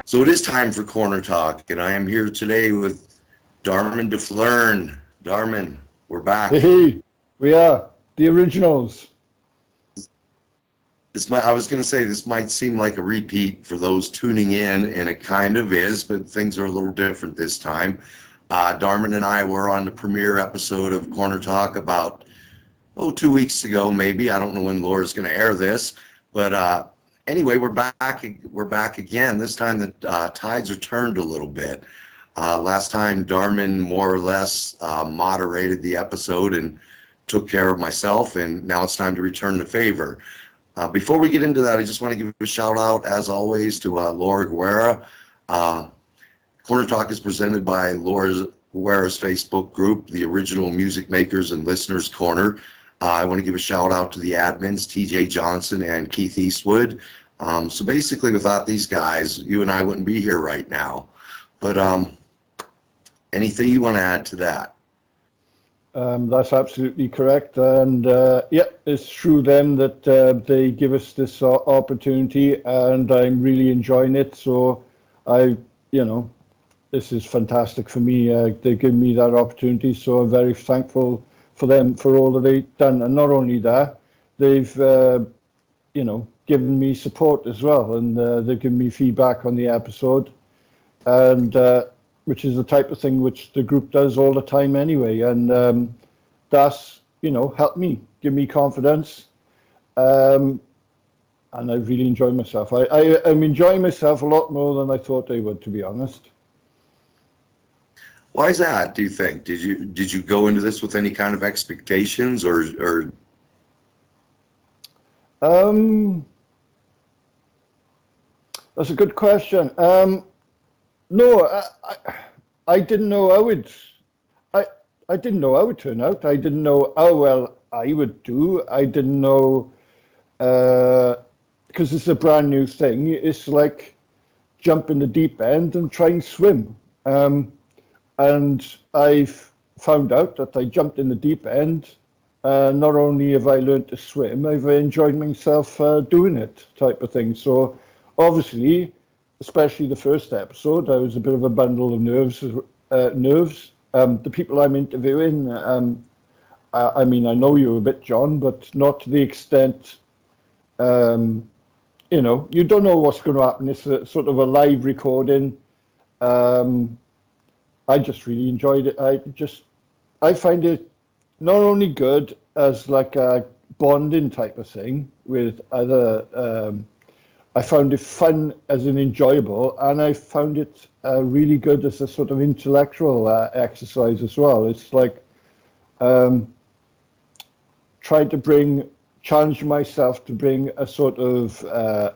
So it is time for Corner Talk, and I am here today with Darmin De'flern. Darmin, we're back. Hey, we are the originals. I was going to say this might seem like a repeat for those tuning in, and it kind of is, but things are a little different this time. Darmin and I were on the premiere episode of Corner Talk about 2 weeks ago, maybe. I don't know when Laura's going to air this, but anyway, we're back. We're back again. This time the tides are turned a little bit. Last time, Darmin more or less moderated the episode and took care of myself, and now it's time to return the favor. Before we get into that, I just want to give a shout out, as always, to Laura Guerra. Corner Talk is presented by Laura Guerra's Facebook group, the Original Music Makers and Listeners Corner. I want to give a shout out to the admins, TJ Johnson and Keith Eastwood. So basically, without these guys, you and I wouldn't be here right now. But anything you want to add to that? That's absolutely correct. And yeah, it's through them that they give us this opportunity, and I'm really enjoying it. So this is fantastic for me. They give me that opportunity. So I'm very thankful for them for all that they've done. And not only that, they've, given me support as well. And they've given me feedback on the episode. And which is the type of thing which the group does all the time anyway. And that's, helped me, give me confidence. And I really enjoy myself. I'm enjoying myself a lot more than I thought I would, to be honest. Why is that, do you think? Did you go into this with any kind of expectations or... That's a good question. No, I didn't know how I didn't know how it would turn out. I didn't know how well I would do. I didn't know, because it's a brand new thing. It's like jump in the deep end and try and swim. And I've found out that I jumped in the deep end. Not only have I learned to swim, I've enjoyed myself doing it, type of thing. So obviously, especially the first episode, I was a bit of a bundle of nerves. The people I'm interviewing, I mean, I know you a bit, John, but not to the extent, you don't know what's going to happen. It's a sort of a live recording. I just really enjoyed it. I find it not only good as like a bonding type of thing with other, I found it fun as an enjoyable, and I found it really good as a sort of intellectual exercise as well. It's like trying to challenge myself to bring a sort of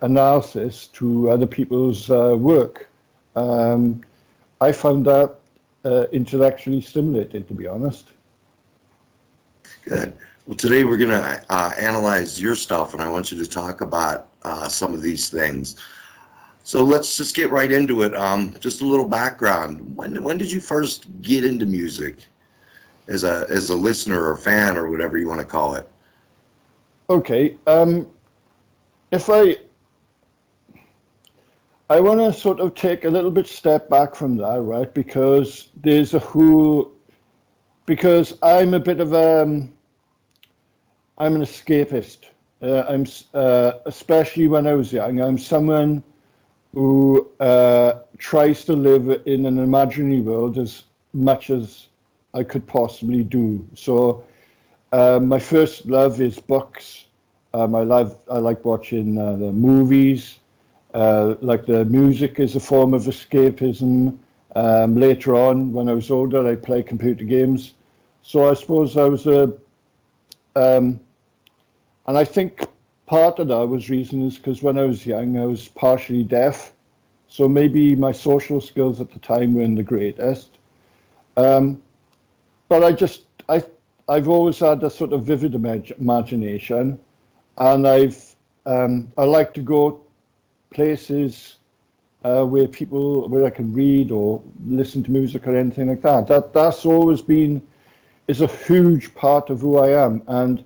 analysis to other people's work. I found that intellectually stimulating, to be honest. Good. Well, today we're going to analyze your stuff, and I want you to talk about some of these things. So let's just get right into it. Just a little background. When did you first get into music as a listener or fan or whatever you want to call it? Okay. If I want to sort of take a little bit step back from that, right? Because because I'm a bit of I'm an escapist. I'm especially when I was young. I'm someone who tries to live in an imaginary world as much as I could possibly do. So my first love is books. I like watching the movies. Like the music is a form of escapism. Later on, when I was older, I played computer games. So I suppose I was and I think part of that reason is because when I was young, I was partially deaf. So maybe my social skills at the time weren't the greatest. But I've always had a sort of vivid imagination, and I like to go places where I can read or listen to music or anything like that. That's always been is a huge part of who I am. And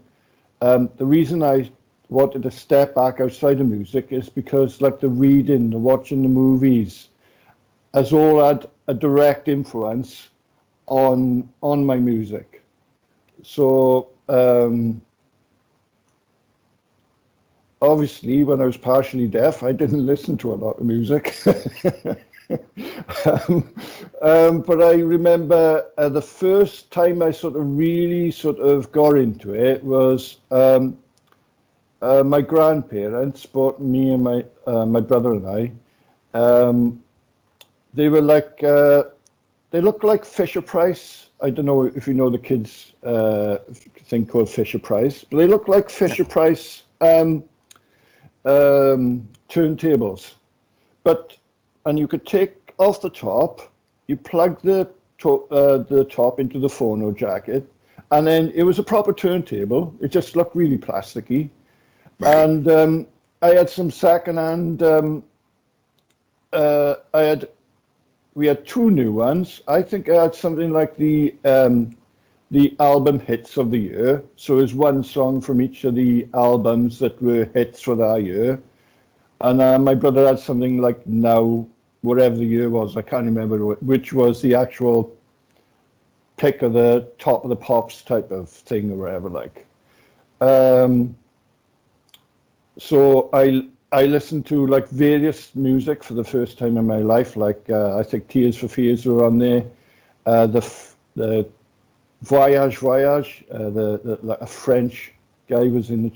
the reason I wanted to step back outside of music is because like the reading, the watching the movies, has all had a direct influence on my music. So obviously, when I was partially deaf, I didn't listen to a lot of music. But I remember the first time I sort of really sort of got into it was my grandparents bought me and my brother and I. They were like they looked like Fisher Price. I don't know if you know the kids thing called Fisher Price, but they look like Fisher Price turntables. And you could take off the top, you plug the top into the phono jacket, and then it was a proper turntable. It just looked really plasticky. Right. And I had some secondhand. We had two new ones. I think I had something like the album hits of the year. So there's one song from each of the albums that were hits for that year. And my brother had something like Now, whatever the year was, I can't remember which was the actual pick of the top of the pops type of thing or whatever, like. So I listened to like various music for the first time in my life, like I think Tears for Fears were on there, the Voyage, like a French guy was in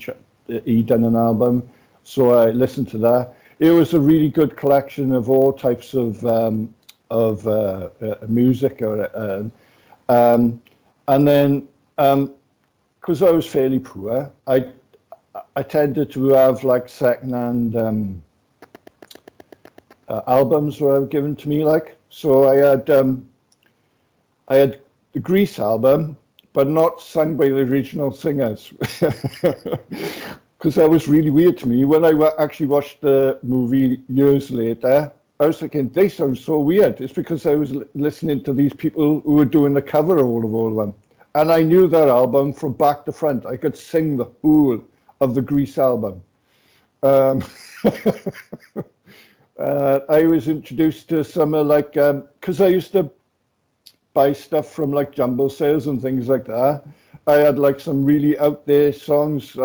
he done an album, so I listened to that. It was a really good collection of all types of music, and then because I was fairly poor, I tended to have like secondhand albums were given to me, like. So I had the Grease album, but not sung by the original singers, because that was really weird to me. When I actually watched the movie years later, I was thinking, they sound so weird. It's because I was listening to these people who were doing the cover of all of them. And I knew that album from back to front. I could sing the whole of the Grease album. I was introduced to some like, because I used to buy stuff from like jumble sales and things like that. I had like some really out there songs.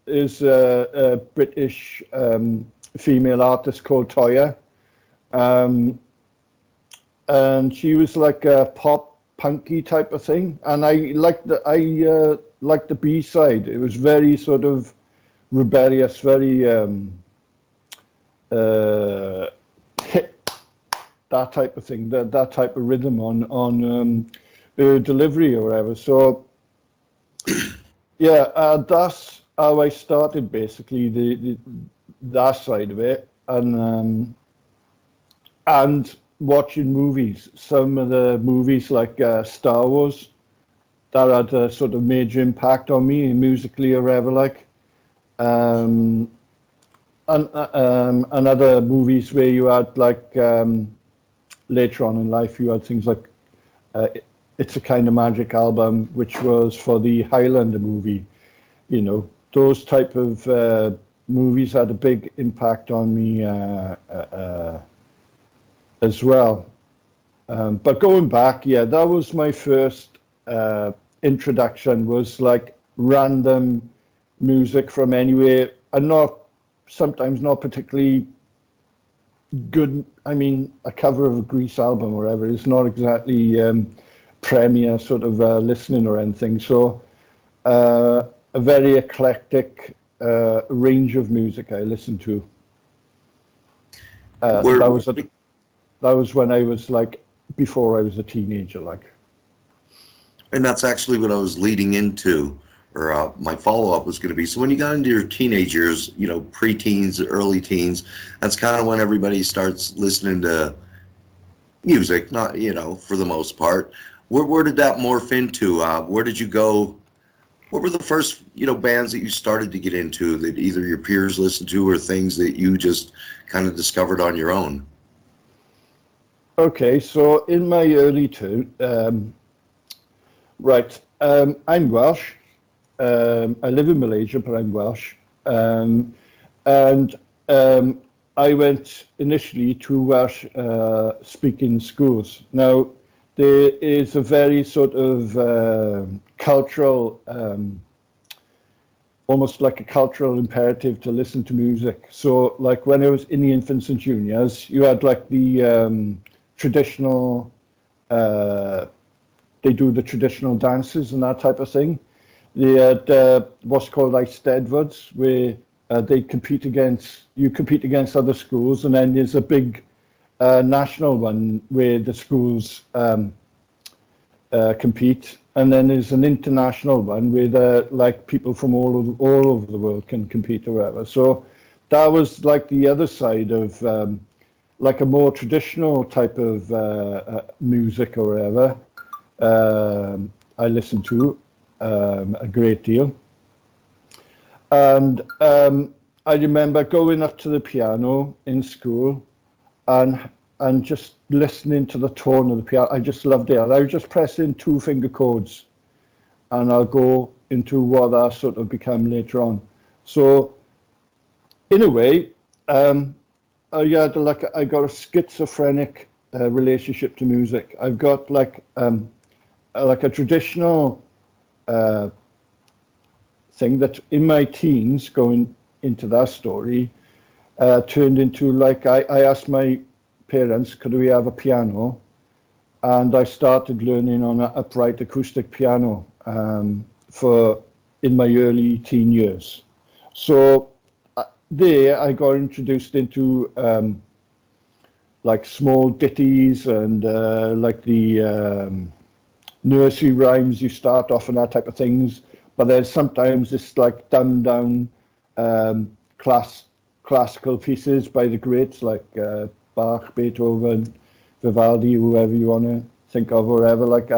Is a British female artist called Toya. And she was like a pop punky type of thing. And I liked the B-side. It was very sort of rebellious, very hit, that type of thing, that type of rhythm on delivery or whatever. So yeah, that's how I started basically that side of it, and watching movies. Some of the movies like Star Wars, that had a sort of major impact on me musically or whatever, like. And other movies where you had like later on in life you had things like It's a Kind of Magic album, which was for the Highlander movie. You know, those type of movies had a big impact on me as well. But going back, yeah, that was my first introduction, was like random music from anywhere, and sometimes not particularly good. I mean, a cover of a Grease album or whatever is not exactly premier sort of listening or anything. So a very eclectic range of music I listened to. That was when I was like, before I was a teenager, like. And that's actually what I was leading into, or my follow-up was going to be. So when you got into your teenage years, you know, pre-teens, early teens, that's kind of when everybody starts listening to music, not, you know, for the most part. Where did that morph into? Where did you go? What were the first, you know, bands that you started to get into that either your peers listened to or things that you just kind of discovered on your own? Okay, so in my early I'm Welsh. I live in Malaysia, but I'm Welsh. And I went initially to Welsh speaking schools. Now, there is a very sort of cultural, almost like a cultural imperative to listen to music. So like when I was in the infants and juniors, you had like the traditional, they do the traditional dances and that type of thing. They had what's called Eisteddfods, where they compete against, you compete against other schools, and then there's a big national one where the schools compete, and then there's an international one where like people from all over the world can compete or whatever. So that was like the other side of like a more traditional type of music or whatever. I listened to a great deal. And I remember going up to the piano in school and just listening to the tone of the piano. I just loved it. I would just press in 2-finger chords and I'll go into what I sort of become later on. So in a way, I got a schizophrenic relationship to music. I've got like a traditional thing that in my teens, going into that story, turned into like I asked my parents, could we have a piano? And I started learning on an upright acoustic piano in my early teen years. So there I got introduced into like small ditties and like the nursery rhymes you start off and that type of things. But then sometimes it's like dumbed down classical pieces by the greats like Bach, Beethoven, Vivaldi, whoever you want to think of, or whatever. Like,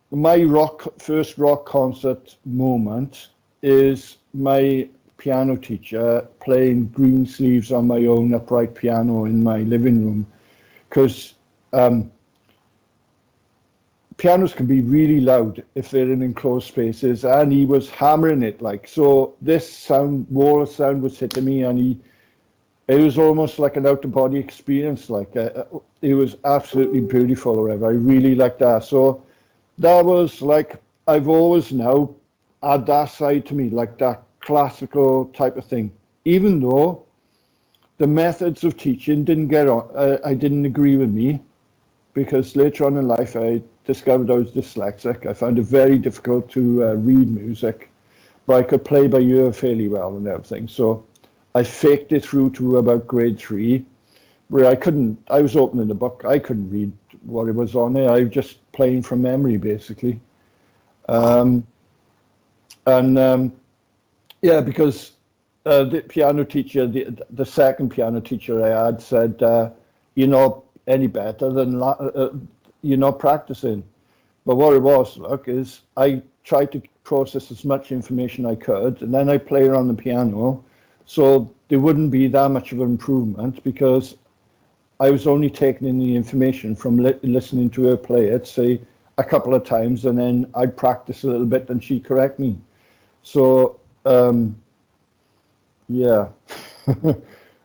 my first rock concert moment is my piano teacher playing Green Sleeves on my own upright piano in my living room, because pianos can be really loud if they're in enclosed spaces, and he was hammering it like so. This wall of sound was hitting me, and it was almost like an out-of-body experience. Like it was absolutely beautiful, or whatever. I really liked that. So that was like, I've always now had that side to me, like that classical type of thing. Even though the methods of teaching didn't get on, I didn't agree with me, because later on in life I discovered I was dyslexic. I found it very difficult to read music, but I could play by ear fairly well and everything. So I faked it through to about grade 3, where I was opening the book, I couldn't read what it was on there. I was just playing from memory, basically. Yeah, because the piano teacher, the second piano teacher I had said, you're not any better than you're not practicing. But what it was, look, is I tried to process as much information I could, and then I play on the piano, so there wouldn't be that much of an improvement, because I was only taking in the information from listening to her play it, say, a couple of times, and then I'd practice a little bit and she'd correct me. So, yeah.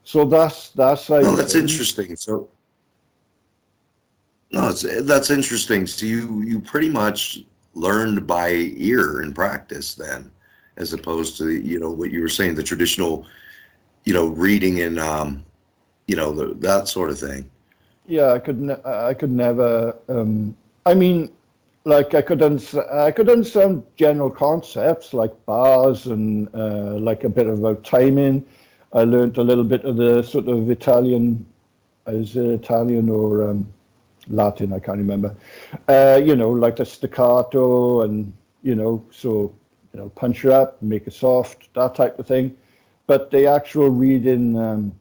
So that's No, that's interesting. So, no, that's interesting. So you pretty much learned by ear in practice then, as opposed to, what you were saying, the traditional, reading and, that sort of thing. Yeah, I could never. I mean, like I could understand general concepts like bars and like a bit about timing. I learned a little bit of the sort of Italian, is it Italian or Latin? I can't remember. Like the staccato and so punch it up, make it soft, that type of thing. But the actual reading.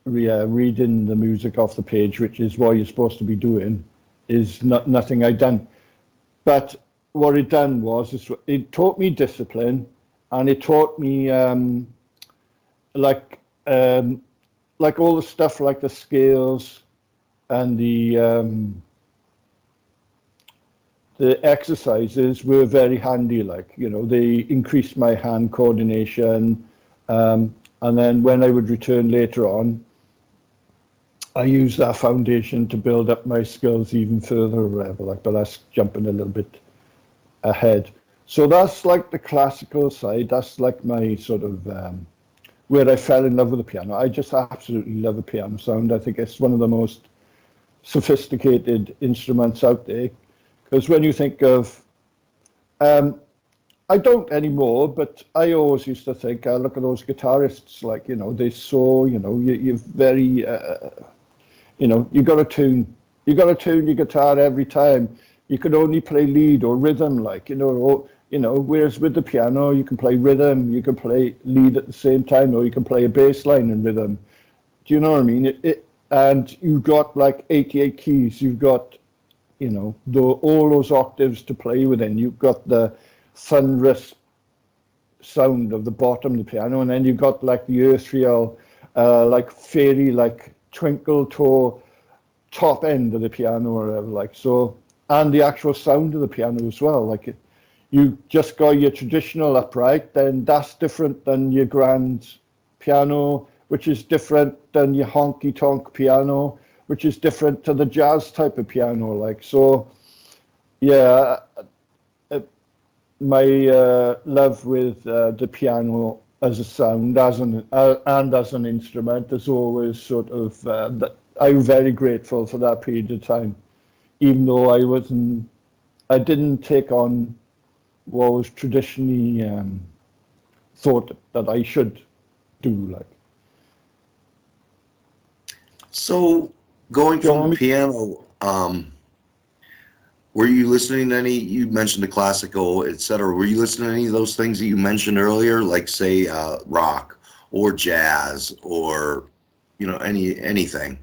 Reading the music off the page, which is what you're supposed to be doing, is nothing I'd done. But what it done was it taught me discipline, and it taught me like all the stuff like the scales and the the exercises were very handy. Like, you know, they increased my hand coordination. And then when I would return later on, I used that foundation to build up my skills even further or whatever. Like, but that's jumping a little bit ahead. So that's like the classical side. That's like my sort of where I fell in love with the piano. I just absolutely love the piano sound. I think it's one of the most sophisticated instruments out there. Because when you think of, I don't anymore, but I always used to think, I look at those guitarists, like, you know, they're so, you know, you're very, you know, you got to tune your guitar every time. You can only play lead or rhythm, like, you know, whereas with the piano, you can play rhythm, you can play lead at the same time, or you can play a bass line and rhythm. Do you know what I mean? And you've got like 88 keys, you've got, you know, all those octaves to play within. You've got the thunderous sound of the bottom of the piano, and then you've got like the ethereal, like fairy, like twinkle toe top end of the piano or whatever, like, so, and the actual sound of the piano as well. Like, you just got your traditional upright, then that's different than your grand piano, which is different than your honky tonk piano, which is different to the jazz type of piano. Like, so, yeah, my love with the piano as a sound, and as an instrument, is always sort of, I'm very grateful for that period of time, even though I didn't take on what was traditionally thought that I should do, like. So going from the piano, were you listening to any, you mentioned the classical, etc. Were you listening to any of those things that you mentioned earlier, like say rock or jazz or, you know, anything?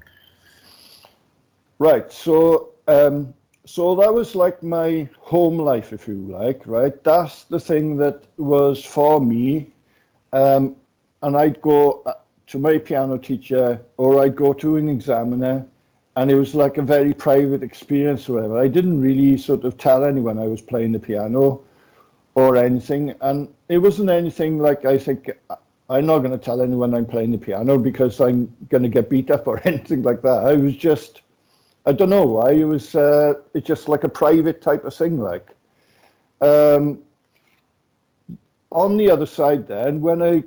Right. So so that was like my home life, if you like, right? That's the thing that was for me. And I'd go to my piano teacher, or I'd go to an examiner, and it was like a very private experience or whatever. I didn't really sort of tell anyone I was playing the piano or anything. And it wasn't anything like, I think, I'm not going to tell anyone I'm playing the piano because I'm going to get beat up or anything like that. I was just, I don't know why, it was it's just like a private type of thing. Like, on the other side then, when I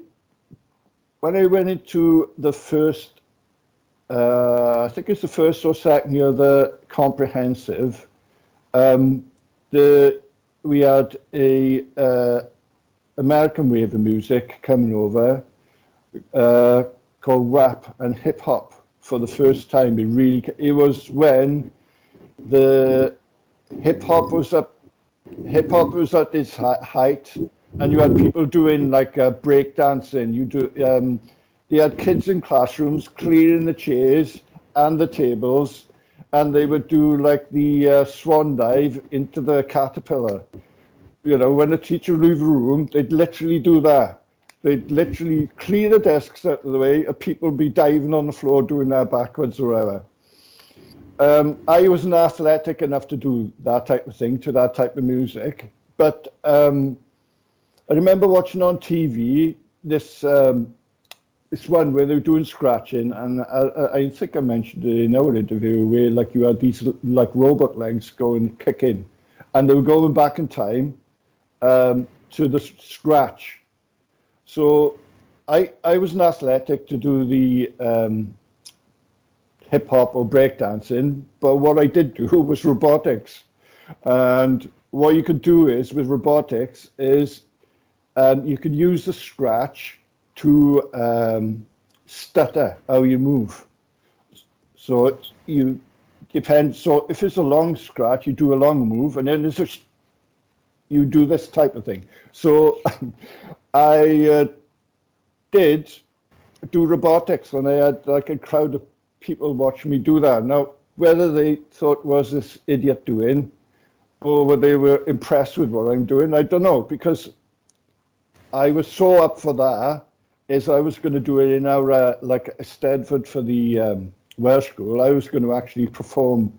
went into the first, I think it's the first or second year, the comprehensive, we had a American wave of music coming over, called rap and hip hop for the first time. It was when the hip hop was at its height, and you had people doing like break dancing. You had kids in classrooms clearing the chairs and the tables, and they would do like the swan dive into the caterpillar. You know, when the teacher would leave the room, they'd literally do that. They'd literally clear the desks out of the way, and people would be diving on the floor doing that backwards or whatever. I wasn't athletic enough to do that type of thing to that type of music, but I remember watching on TV this one where they were doing scratching, and I think I mentioned it in our interview, where like you had these like robot legs going kicking, and they were going back in time to the scratch. So I wasn't athletic to do the hip hop or breakdancing, but what I did do was robotics. And what you could do is with robotics is you could use the scratch to stutter how you move. So you depend. So if it's a long scratch, you do a long move, and then you do this type of thing. So I did do robotics, and I had like a crowd of people watching me do that. Now, whether they thought was this idiot doing, or whether they were impressed with what I'm doing, I don't know, because I was so up for that, is I was going to do it in our, like Eisteddfod for the Welsh School. I was going to actually perform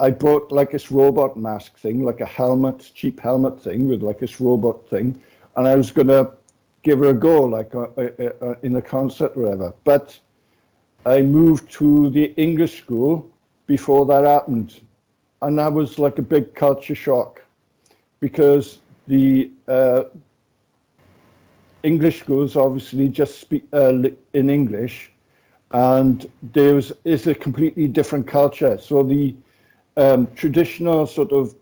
I bought like this robot mask thing, like a helmet, cheap helmet thing with like this robot thing, and I was gonna give her a go, like in a concert or whatever. But I moved to the English school before that happened, and that was like a big culture shock because the English schools obviously just speak in English, and is a completely different culture. So the traditional sort of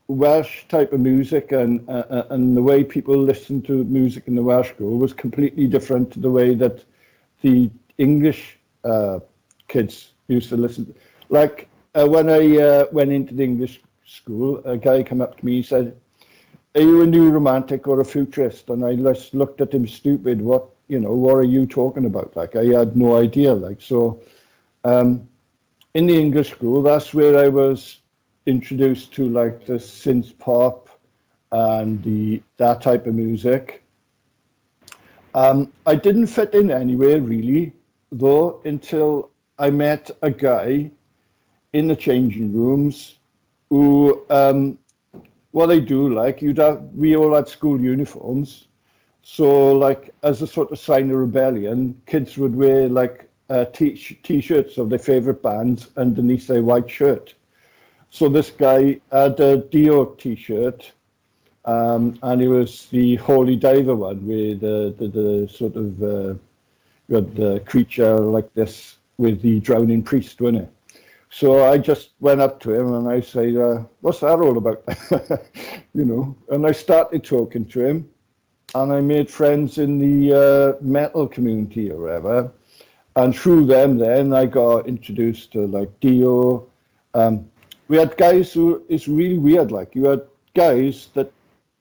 Welsh type of music and the way people listen to music in the Welsh school was completely different to the way that the English kids used to listen. Like when I went into the English school, a guy came up to me, he said, "Are you a new romantic or a futurist?" And I just looked at him stupid. What are you talking about? Like, I had no idea. Like, so in the English school, that's where I was introduced to like the synth pop and that type of music. I didn't fit in anywhere really, though, until I met a guy in the changing rooms who, what they do, like we all had school uniforms. So like as a sort of sign of rebellion, kids would wear like t-shirts of their favorite bands underneath their white shirt. So this guy had a Dio t-shirt, and it was the Holy Diver one with the sort of you had the creature like this with the drowning priest, wasn't it? So I just went up to him and I said, "What's that all about?" And I started talking to him, and I made friends in the metal community or whatever. And through them, then I got introduced to like Dio. We had guys who, it's really weird, like you had guys that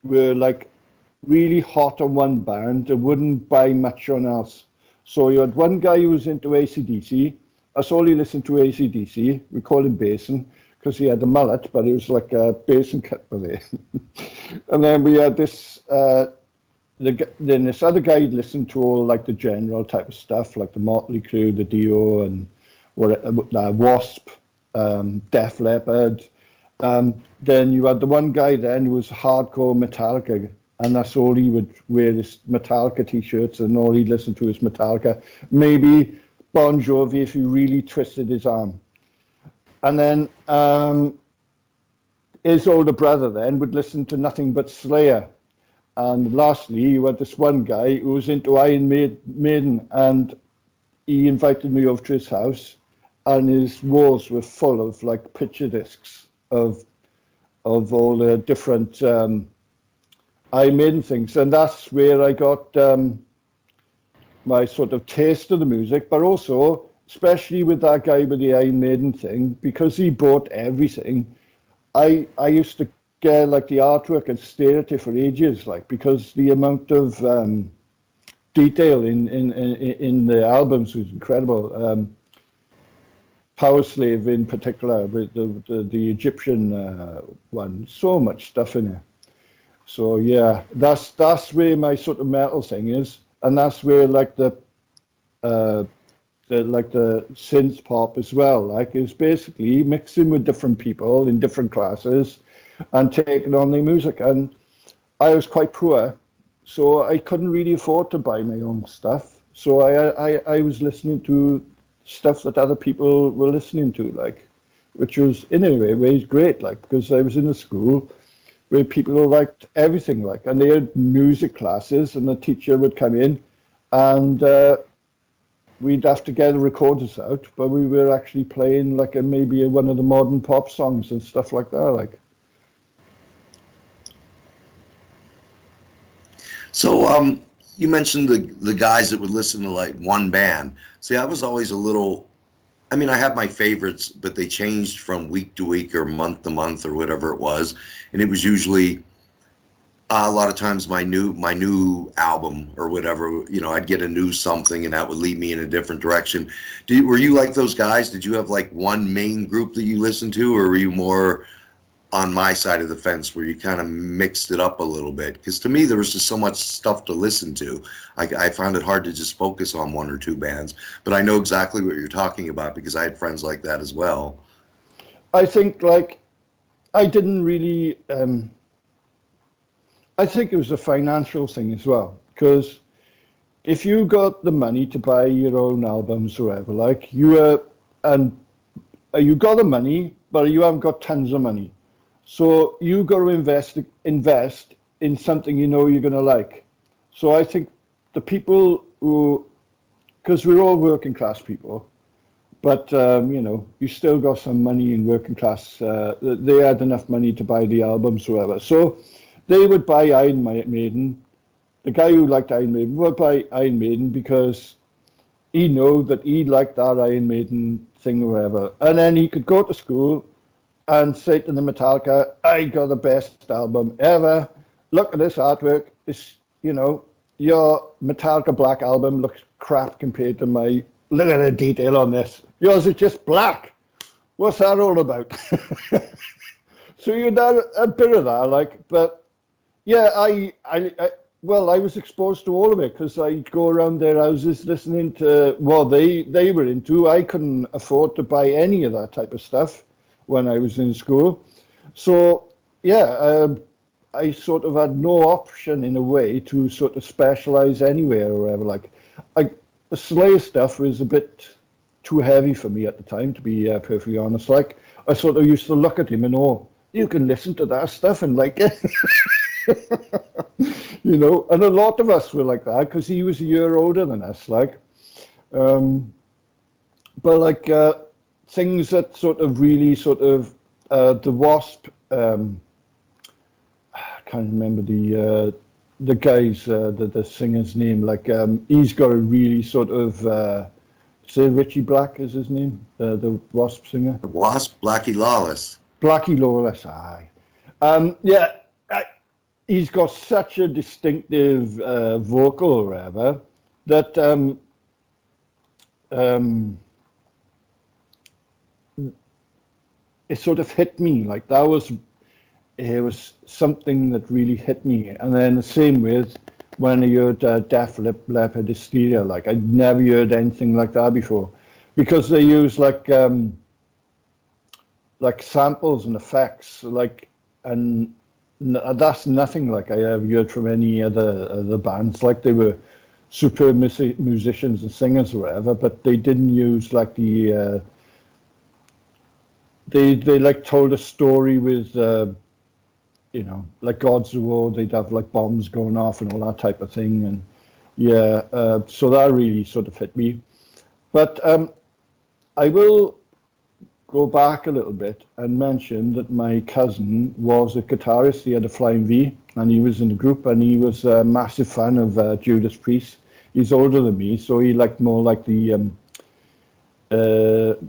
were like really hot on one band and wouldn't buy much on else. So you had one guy who was into AC/DC. That's all he listened to, AC/DC. We called him Basin because he had a mullet, but it was like a basin cut with it. And then we had this, then this other guy listened to all like the general type of stuff, like the Motley Crue, the Dio, and Wasp, Def Leppard. Then you had the one guy then who was hardcore Metallica, and that's all he would wear, this Metallica t-shirts, and all he'd listen to is Metallica. Maybe Bon Jovi if he really twisted his arm. And then his older brother then would listen to nothing but Slayer. And lastly, you had this one guy who was into Iron Maiden, and he invited me over to his house, and his walls were full of like picture discs of all the different Iron Maiden things, and that's where I got my sort of taste of the music. But also, especially with that guy with the Iron Maiden thing, because he bought everything, I used to get like the artwork and stare at it for ages, like, because the amount of detail in the albums was incredible. Power Slave in particular, with the Egyptian one, so much stuff in it. So yeah, that's where my sort of metal thing is, and that's where like the synth pop as well, like, is basically mixing with different people in different classes and taking on their music. And I was quite poor, so I couldn't really afford to buy my own stuff. So I was listening to stuff that other people were listening to, like, which was in a way great, like, because I was in a school where people who liked everything, like, and they had music classes, and the teacher would come in, and we'd have to get the recorders out, but we were actually playing like maybe one of the modern pop songs and stuff like that, like. So you mentioned the guys that would listen to like one band. See, I was always a little, I mean, I have my favorites, but they changed from week to week or month to month or whatever it was, and it was usually a lot of times my new album or whatever. You know, I'd get a new something, and that would lead me in a different direction. Were you like those guys? Did you have like one main group that you listened to, or were you more on my side of the fence where you kind of mixed it up a little bit? Because to me, there was just so much stuff to listen to. I found it hard to just focus on one or two bands, but I know exactly what you're talking about because I had friends like that as well. I think like I didn't really. I think it was a financial thing as well, because if you got the money to buy your own albums or whatever, like and you got the money, but you haven't got tons of money, so you got to invest in something you know you're going to like. So I think the people who, because we're all working class people, but you still got some money in working class. They had enough money to buy the albums or whatever, so they would buy Iron Maiden. The guy who liked Iron Maiden would buy Iron Maiden because he knew that he liked that Iron Maiden thing or whatever. And then he could go to school and say to the Metallica, I got the best album ever. Look at this artwork. Your Metallica Black album looks crap compared to my, look at the detail on this. Yours is just black. What's that all about? So you had a bit of that, like, but yeah, I was exposed to all of it because I'd go around their houses listening to what they were into. I couldn't afford to buy any of that type of stuff when I was in school. So, yeah, I sort of had no option in a way to sort of specialize anywhere or whatever. Like, the Slayer stuff was a bit too heavy for me at the time, to be perfectly honest. Like, I sort of used to look at him and, oh, you can listen to that stuff and like it. And a lot of us were like that because he was a year older than us, like. But like things that sort of really the Wasp. I can't remember the guys, the singer's name. Like he's got a really sort of say Richie Black is his name, the Wasp singer. The Wasp, Blackie Lawless. Blackie Lawless, aye. Yeah. He's got such a distinctive vocal or whatever that it sort of hit me. Like it was something that really hit me. And then the same with when I heard Def Leppard Hysteria. Like I'd never heard anything like that before, because they use like samples and effects, and that's nothing like I have heard from any other bands. Like they were superb musicians and singers or whatever, but they didn't use like they like told a story with like God's War. They'd have like bombs going off and all that type of thing, and yeah, so that really sort of hit me. But I will go back a little bit and mention that my cousin was a guitarist. He had a Flying V, and he was in the group, and he was a massive fan of Judas Priest. He's older than me, so he liked more like the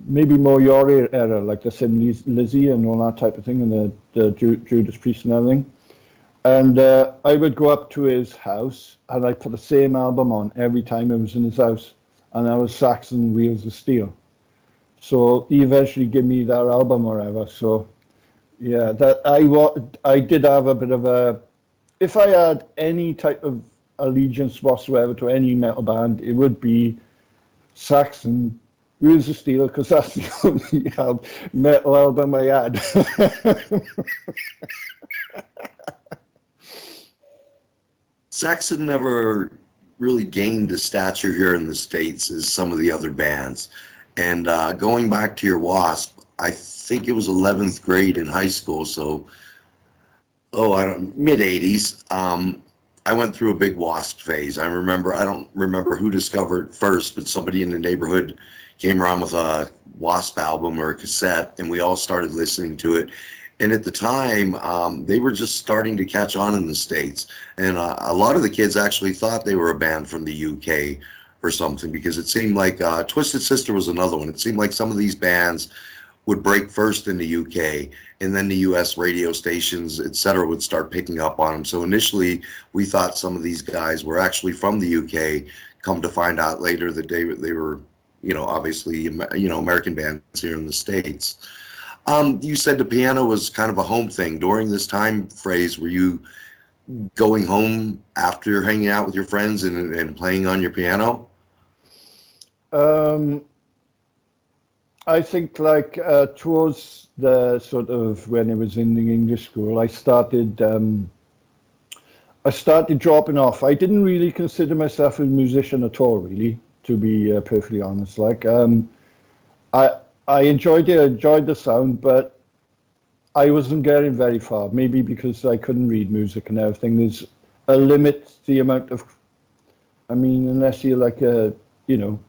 maybe more your era, like the Thin Lizzy and all that type of thing, and the Judas Priest and everything. And I would go up to his house, and I put the same album on every time I was in his house, and that was Saxon Wheels of Steel. So he eventually gave me that album or whatever. So yeah, I did have a bit of a, if I had any type of allegiance whatsoever to any metal band, it would be Saxon Wheels of Steel, because that's the only metal album I had. Saxon never really gained the stature here in the States as some of the other bands. And going back to your Wasp, I think it was 11th grade in high school, so mid 80s. I went through a big Wasp phase. I don't remember who discovered it first, but somebody in the neighborhood came around with a Wasp album or a cassette, and we all started listening to it. And at the time, they were just starting to catch on in the States, and a lot of the kids actually thought they were a band from the UK or something, because it seemed like Twisted Sister was another one. It seemed like some of these bands would break first in the UK, and then the US radio stations, etc., would start picking up on them. So initially, we thought some of these guys were actually from the UK. Come to find out later that they were, obviously, American bands here in the States. You said the piano was kind of a home thing. During this time phrase, were you going home after hanging out with your friends and playing on your piano? I think like towards the sort of when I was in the English school, I started dropping off. I didn't really consider myself a musician at all, really, to be perfectly honest. Like I I enjoyed it, I enjoyed the sound, but I wasn't getting very far. Maybe because I couldn't read music and everything. There's a limit to the amount of. I mean, unless you're like a, you know,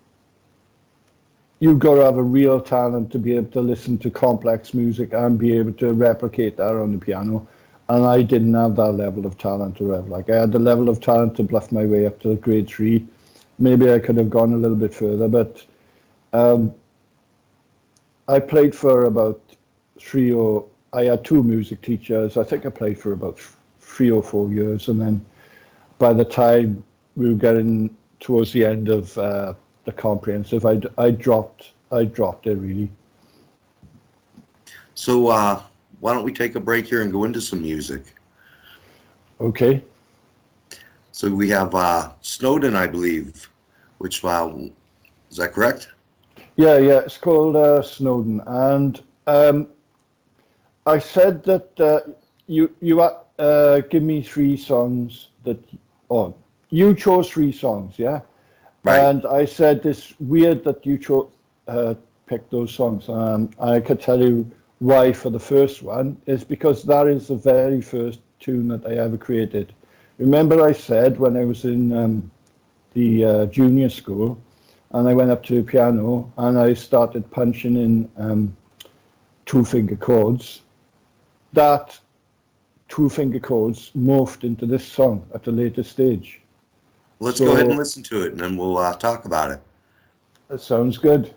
you've got to have a real talent to be able to listen to complex music and be able to replicate that on the piano. And I didn't have that level of talent or whatever. Like I had the level of talent to bluff my way up to grade 3. Maybe I could have gone a little bit further, but um, I played for about I had 2 music teachers. I think I played for about 3 or 4 years. And then by the time we were getting towards the end of the comprehensive, I dropped it really. So why don't we take a break here and go into some music? Okay. So we have Snowden, I believe, which is that correct? Yeah, it's called Snowden, and I said that you give me 3 songs that, oh, you chose 3 songs, yeah, Right. and I said it's weird that you picked those songs. I could tell you why for the first one is because that is the very first tune that I ever created. Remember I said when I was in the junior school, and I went up to the piano and I started punching in 2-finger chords. That 2-finger chords morphed into this song at a later stage. Let's go ahead and listen to it, and then we'll talk about it. That sounds good.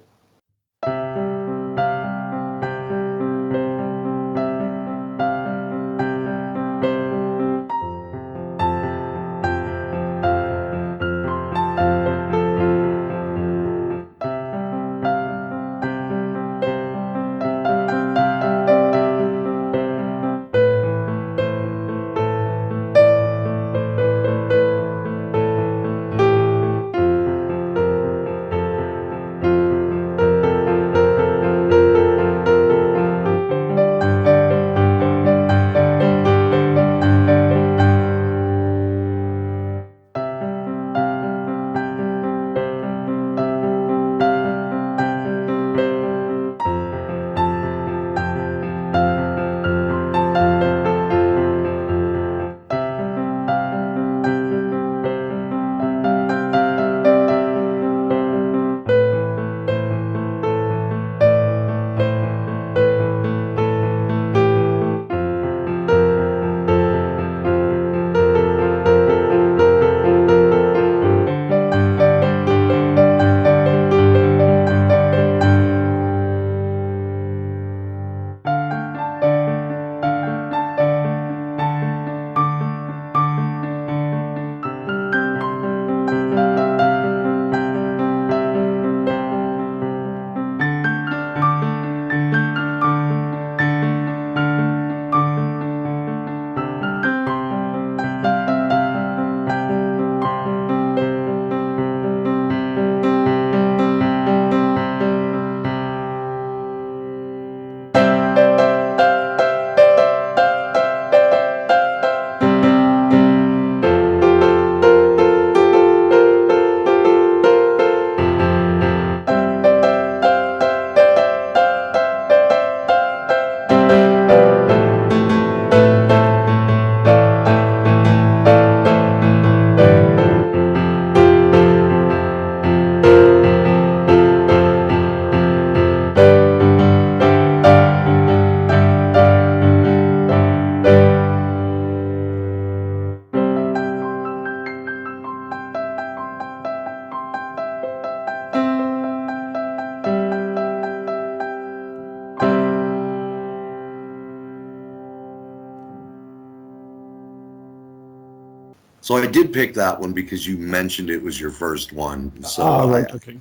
So I did pick that one because you mentioned it was your first one. So Right, okay.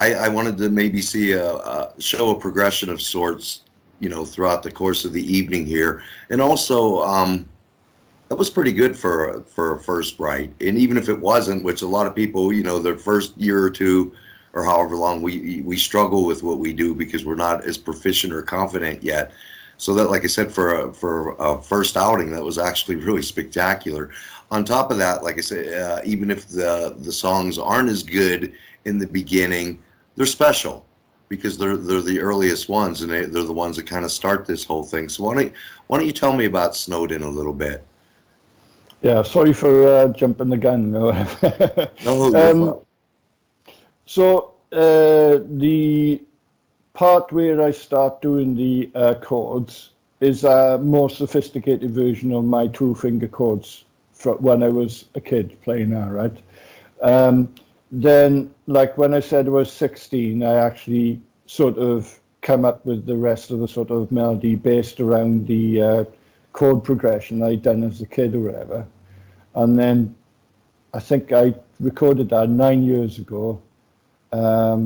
I wanted to maybe see show a progression of sorts, throughout the course of the evening here, and also that was pretty good for a first write. And even if it wasn't, which a lot of people, their first year or two, or however long we struggle with what we do because we're not as proficient or confident yet. So that, like I said, for a first outing, that was actually really spectacular. On top of that, like I said, even if the songs aren't as good in the beginning, they're special because they're the earliest ones, and they're the ones that kind of start this whole thing. So why don't you tell me about Snowden a little bit? Yeah, sorry for jumping the gun. No. No, you're fine. So the part where I start doing the chords is a more sophisticated version of my two-finger chords from when I was a kid playing that, right? Then, like when I said I was 16, I actually sort of come up with the rest of the sort of melody based around the chord progression I'd done as a kid or whatever. And then I think I recorded that 9 years ago. I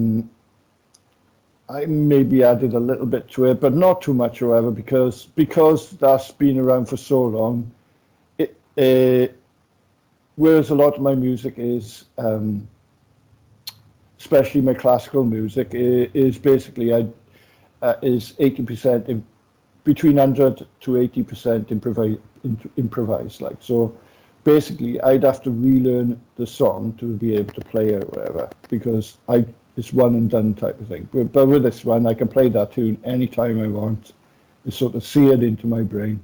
maybe added a little bit to it, but not too much, however, because that's been around for so long. Whereas a lot of my music is, especially my classical music, is basically is 80% between 100 to 80% improvised. Like so, basically, I'd have to relearn the song to be able to play it or whatever, because it's one and done type of thing. But with this one, I can play that tune anytime I want. It's sort of seared into my brain.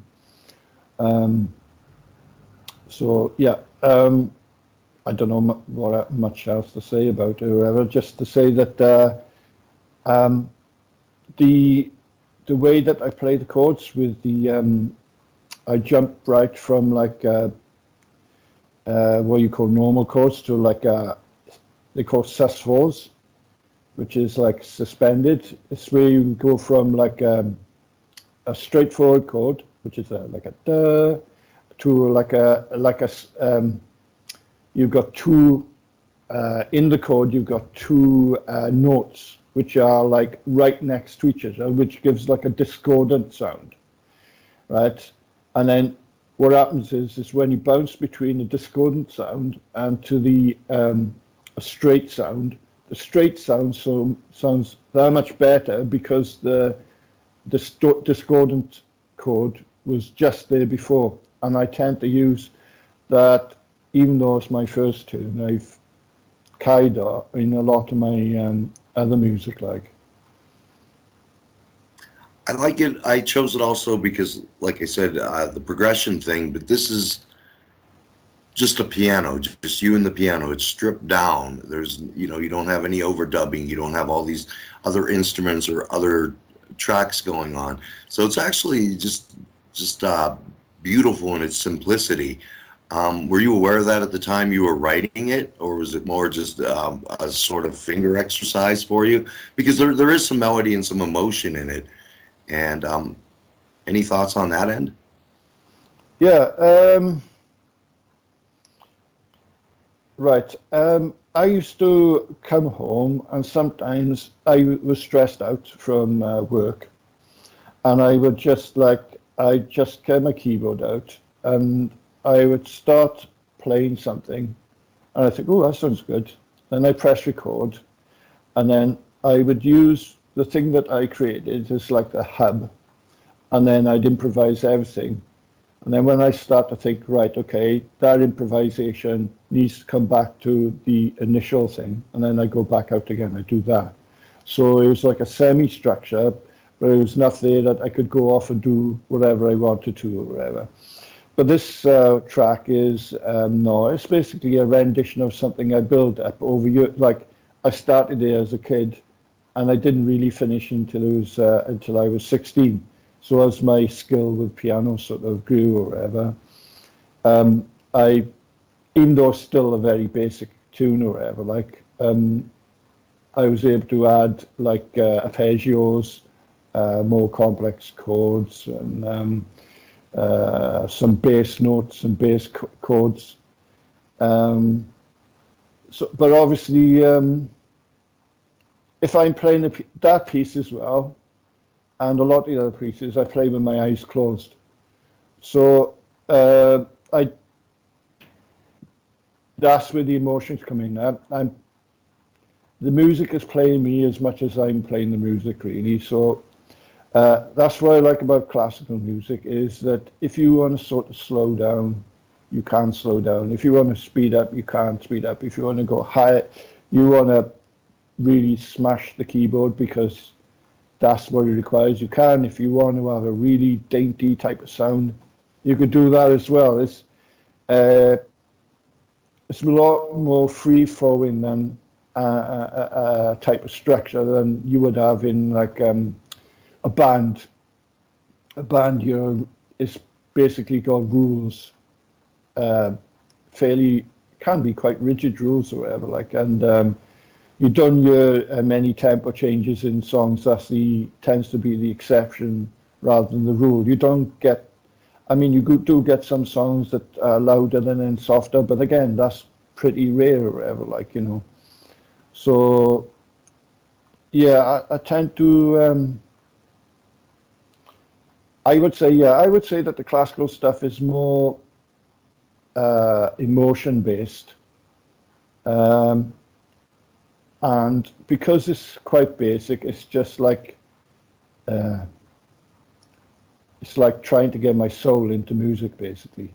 So yeah, I don't know what much else to say about it or whatever. Just to say that the way that I play the chords with the I jump right from like what you call normal chords to like they call sus4s, which is like suspended. It's where you go from like a straightforward chord, which is like a da, to like a you've got two in the chord. You've got two notes which are like right next to each other, which gives like a discordant sound, right? And then what happens is when you bounce between the discordant sound and to the a straight sound, the straight sound sounds that much better because the discordant chord was just there before, and I tend to use that even though it's my first tune. I've carried that in a lot of my other music, like. I like it. I chose it also because, like I said, the progression thing, but this is just a piano, just you and the piano. It's stripped down. There's, you don't have any overdubbing. You don't have all these other instruments or other tracks going on. So it's actually just beautiful in its simplicity. Were you aware of that at the time you were writing it, or was it more just a sort of finger exercise for you? Because there is some melody and some emotion in it. And any thoughts on that end? Yeah, right. I used to come home and sometimes I was stressed out from work, and I would I'd just get my keyboard out and I would start playing something and I think, oh, that sounds good. Then I press record, and then I would use the thing that I created as like the hub, and then I'd improvise everything. And then when I start to think, right, okay, that improvisation needs to come back to the initial thing, and then I go back out again, I do that. So it was like a semi-structure, but it was enough there that I could go off and do whatever I wanted to or whatever. But this track is, no, it's basically a rendition of something I built up over years. Like I started it as a kid, and I didn't really finish until I was 16. So as my skill with piano sort of grew or whatever, even though it's still a very basic tune or whatever, like I was able to add like arpeggios, more complex chords, and some bass notes and bass chords. So, but obviously, if I'm playing that piece as well, and a lot of the other pieces, I play with my eyes closed. So that's where the emotions come in. the music is playing me as much as I'm playing the music, really. So that's what I like about classical music, is that if you want to sort of slow down, you can slow down. If you want to speed up, you can speed up. If you want to go high, you want to really smash the keyboard because that's what it requires. You can. If you want to have a really dainty type of sound, you could do that as well. It's a lot more free flowing than a type of structure than you would have in like a band. A band, is basically got rules, fairly can be quite rigid rules or whatever. Like, and you don't hear many tempo changes in songs. Tends to be the exception rather than the rule. You don't get. I mean, you do get some songs that are louder and then softer, but again, that's pretty rare or whatever. Like, you know. So, yeah, I tend to. I would say that the classical stuff is more emotion based, and because it's quite basic, it's just like it's like trying to get my soul into music, basically.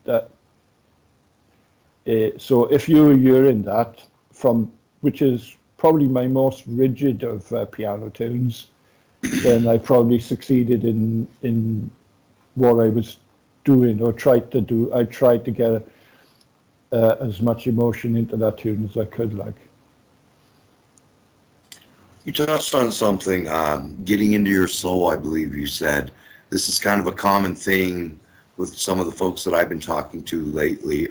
So if you're hearing that from, which is probably my most rigid of piano tunes, then I probably succeeded in what I was doing or tried to do. I tried to get as much emotion into that tune as I could. Like, You touched on something, getting into your soul, I believe you said. This is kind of a common thing with some of the folks that I've been talking to lately.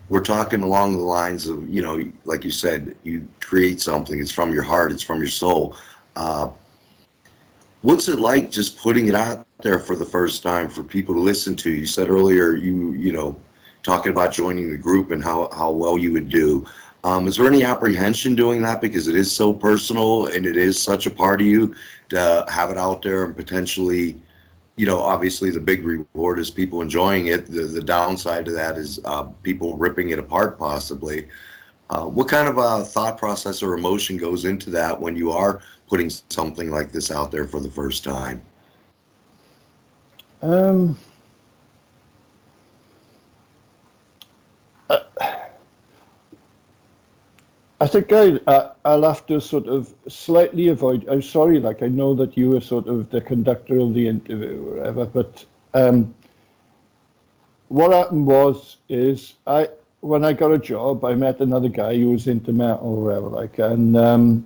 We're talking along the lines of, you know, like you said, you create something, it's from your heart, it's from your soul. What's it like just putting it out there for the first time for people to listen to? You said earlier, you know, talking about joining the group and how well you would do. Is there any apprehension doing that because it is so personal and it is such a part of you to have it out there and potentially, you know, obviously the big reward is people enjoying it. The downside to that is people ripping it apart possibly. What kind of a thought process or emotion goes into that when you are putting something like this out there for the first time? I think I'll have to sort of slightly avoid. I'm sorry, like I know that you were sort of the conductor of the interview or whatever, but what happened is when I got a job, I met another guy who was into metal or whatever, like, and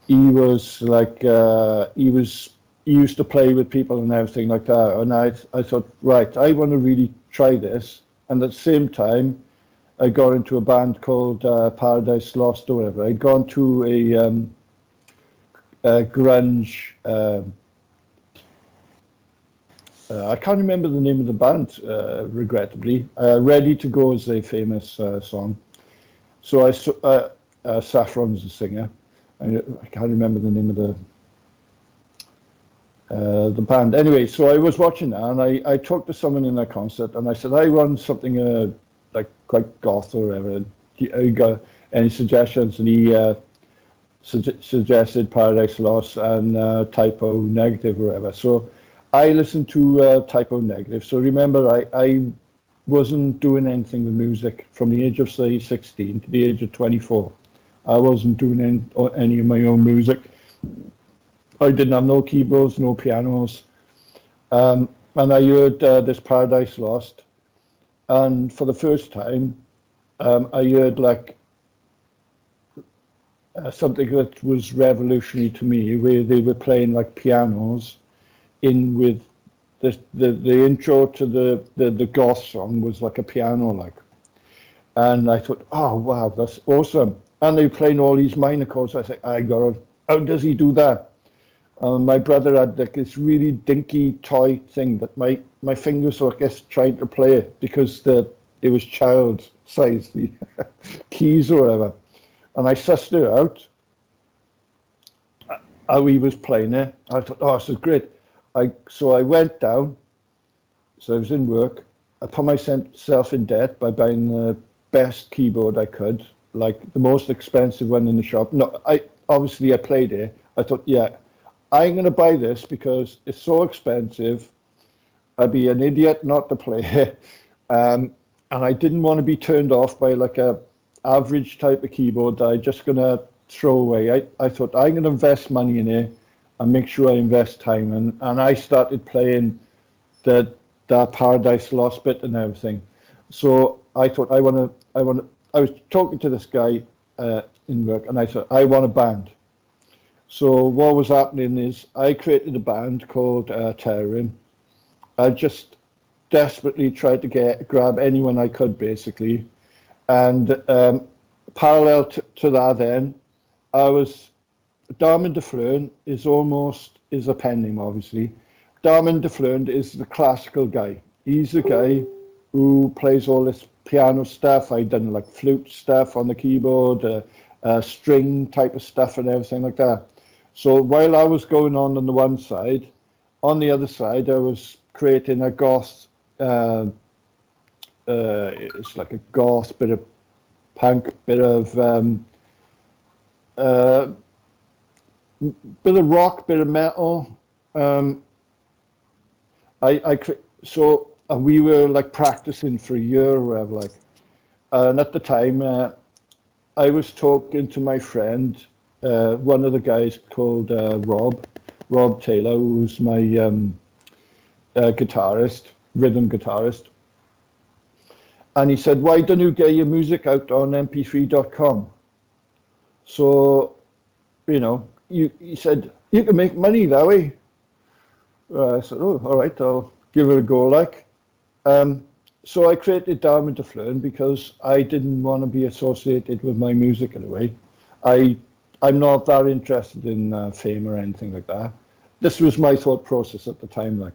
he was like he used to play with people and everything like that, and I thought, right, I want to really try this, and at the same time, I got into a band called Paradise Lost or whatever. I'd gone to a grunge. I can't remember the name of the band, regrettably. Ready to Go is a famous song. So Saffron's the singer. I can't remember the name of the band. Anyway, so I was watching that, and I talked to someone in that concert, and I said, I want something like quite goth or whatever. You got any suggestions? And he suggested Paradise Lost and Typo Negative or whatever. So I listened to Typo Negative. So remember, I wasn't doing anything with music from the age of, say, 16 to the age of 24. I wasn't doing any of my own music. I didn't have no keyboards, no pianos. And I heard this Paradise Lost. And for the first time, I heard like something that was revolutionary to me, where they were playing like pianos in with the intro to the goth song was like a piano, like. And I thought, oh wow, that's awesome. And they were playing all these minor chords. I said, how does he do that? My brother had like this really dinky toy thing that my fingers were, I guess, trying to play it because it was child size, the keys or whatever. And I sussed it out, how he was playing it. I thought, oh, this is great. So I went down, so I was in work. I put myself in debt by buying the best keyboard I could, like the most expensive one in the shop. No, I played it. I thought, yeah, I'm gonna buy this because it's so expensive. I'd be an idiot not to play it. And I didn't want to be turned off by like a average type of keyboard that I'm just gonna throw away. I thought I'm gonna invest money in it and make sure I invest time. And I started playing the Paradise Lost bit and everything. So I thought I was talking to this guy in work, and I said I want a band. So what was happening is I created a band called Terrorin. I just desperately tried to grab anyone I could, basically. And parallel to that, then Darmin De'flern is a pen name, obviously. Darmin De'flern is the classical guy. He's the guy who plays all this piano stuff. I've done like flute stuff on the keyboard, string type of stuff and everything like that. So while I was going on the one side, on the other side, I was creating a goth, it's like a goth, bit of punk, bit of rock, bit of metal. We were like practicing for a year or whatever, like, and at the time I was talking to my friend, one of the guys called Rob Taylor, who's my guitarist, rhythm guitarist, and he said, why don't you get your music out on mp3.com? So, he said, you can make money that way. I said, oh, all right, I'll give it a go, like. So I created Darmin De'flern because I didn't want to be associated with my music in a way. I'm not that interested in fame or anything like that. This was my thought process at the time, like.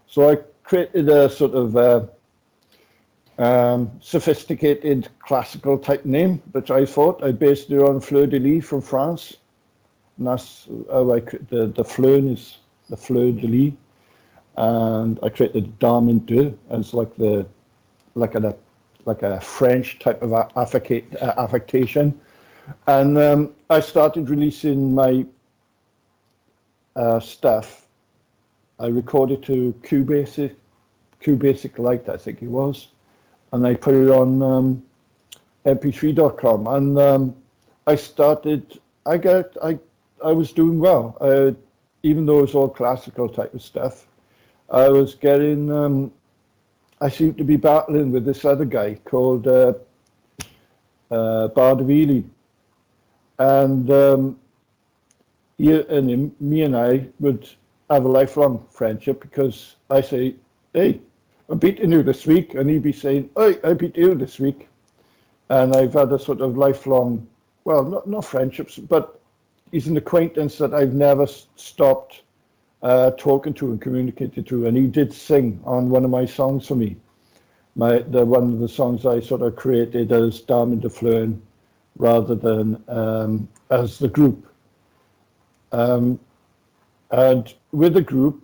So I created a sort of sophisticated classical type name, which I thought I based it on Fleur de Lis from France. And that's how the Fleur is the Fleur de Lis. And I created Darmin De as like a French type of affectation. And I started releasing my stuff. I recorded to Q-Basic Lite, I think it was, and I put it on mp3.com. And I was doing well, even though it was all classical type of stuff. I was getting, I seemed to be battling with this other guy called Bardavili. And me and I would have a lifelong friendship because I say, hey, I'm beating you this week. And he'd be saying, hey, I beat you this week. And I've had a sort of lifelong, well, not friendships, but he's an acquaintance that I've never stopped talking to and communicated to. And he did sing on one of my songs for me. One of the songs I sort of created as Darmin De'flern rather than as the group. And with the group,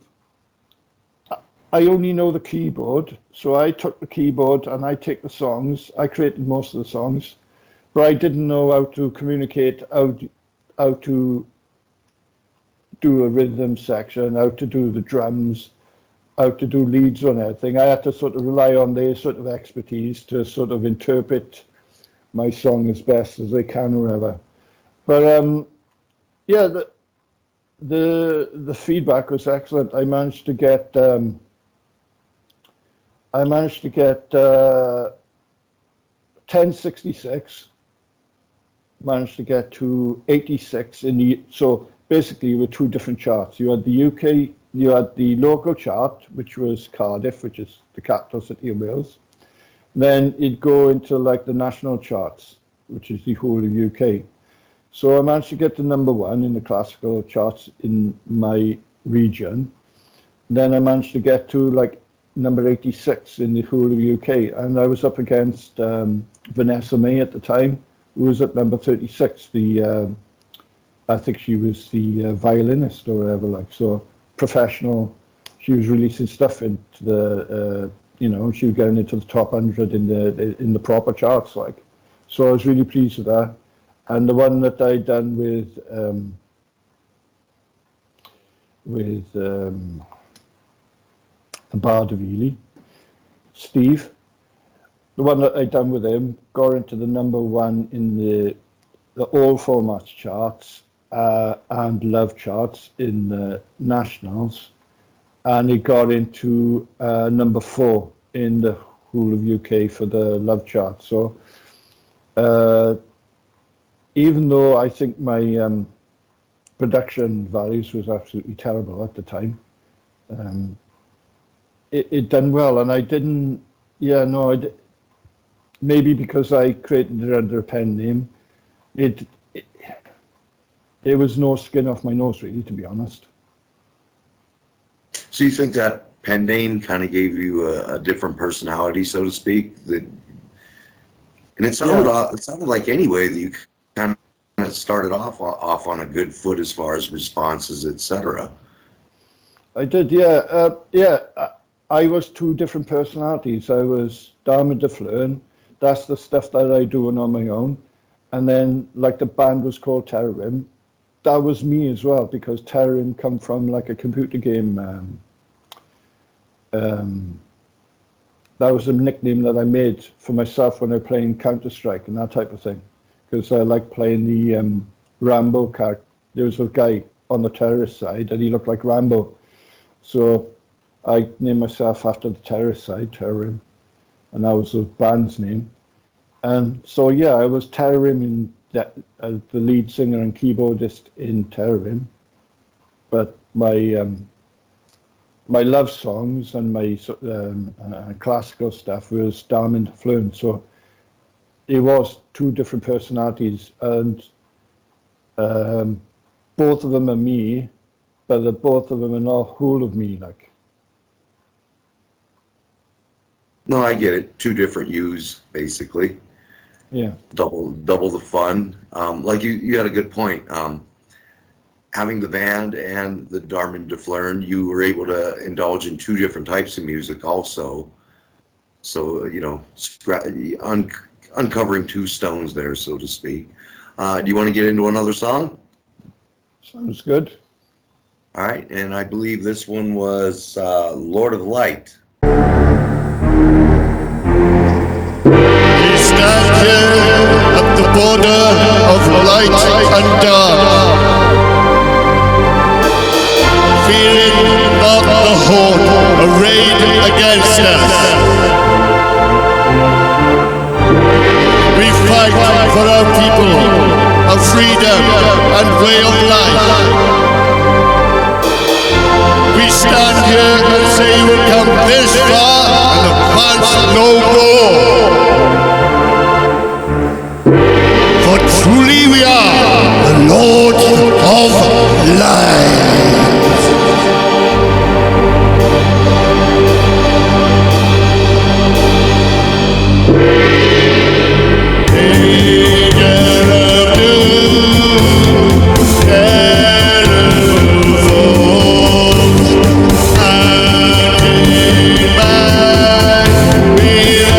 I only know the keyboard, so I took the keyboard and I take the songs. I created most of the songs, but I didn't know how to communicate, how to do a rhythm section, how to do the drums, how to do leads on everything. I had to sort of rely on their sort of expertise to sort of interpret my song as best as they can or whatever. But yeah, the feedback was excellent. I managed to get 1066, managed to get to 86 in the, so basically you were two different charts. You had the UK, you had the local chart, which was Cardiff, which is the capital city of Wales. Then it'd go into like the national charts, which is the whole of UK. So I managed to get to #1 in the classical charts in my region. Then I managed to get to like number 86 in the whole of UK. And I was up against Vanessa May at the time, who was at number 36. I think she was the violinist or whatever, like, so professional. She was releasing stuff into the, she was getting into the top 100 in the proper charts, like. So I was really pleased with that. And the one that I done with the Bard of Ely, Steve, the one that I done with him got into the #1 in the all formats charts and love charts in the nationals, and it got into #4 in the whole of UK for the love chart. So even though I think my production values was absolutely terrible at the time, it done well, and I didn't. Yeah, no, maybe because I created it under a pen name, it was no skin off my nose, really, to be honest. So you think that pen name kind of gave you a different personality, so to speak? And it sounded like anyway that you kind of started off on a good foot as far as responses, etc. I did, yeah. I was two different personalities. I was Darmin De'flern. That's the stuff that I do on my own. And then, like, the band was called Terrorim. That was me as well, because Terrorim come from like a computer game. That was a nickname that I made for myself when I was playing Counter-Strike and that type of thing, because I like playing the Rambo character. There was a guy on the terrorist side and he looked like Rambo. So I named myself after the terrorist side, Terrorim, and that was the band's name. And so, yeah, I was Terrorim in that, the lead singer and keyboardist in Terrorim. But my my love songs and my classical stuff was Darmin De'flern. So it was two different personalities, and both of them are me, but both of them are not whole of me, like. No, I get it. Two different yous, basically. Yeah. Double the fun. Like you had a good point. Having the band and the Darmin De'flern, you were able to indulge in two different types of music also. So, you know, uncovering two stones there, so to speak. Do you want to get into another song? Sounds good. All right, and I believe this one was Lord of Light. We stand here at the border of light and dark, fearing not the horde arrayed against us. We fight for our people, our freedom and way of life. We stand here and say you will come this far and advance no more. For truly we are the Lords of Light. We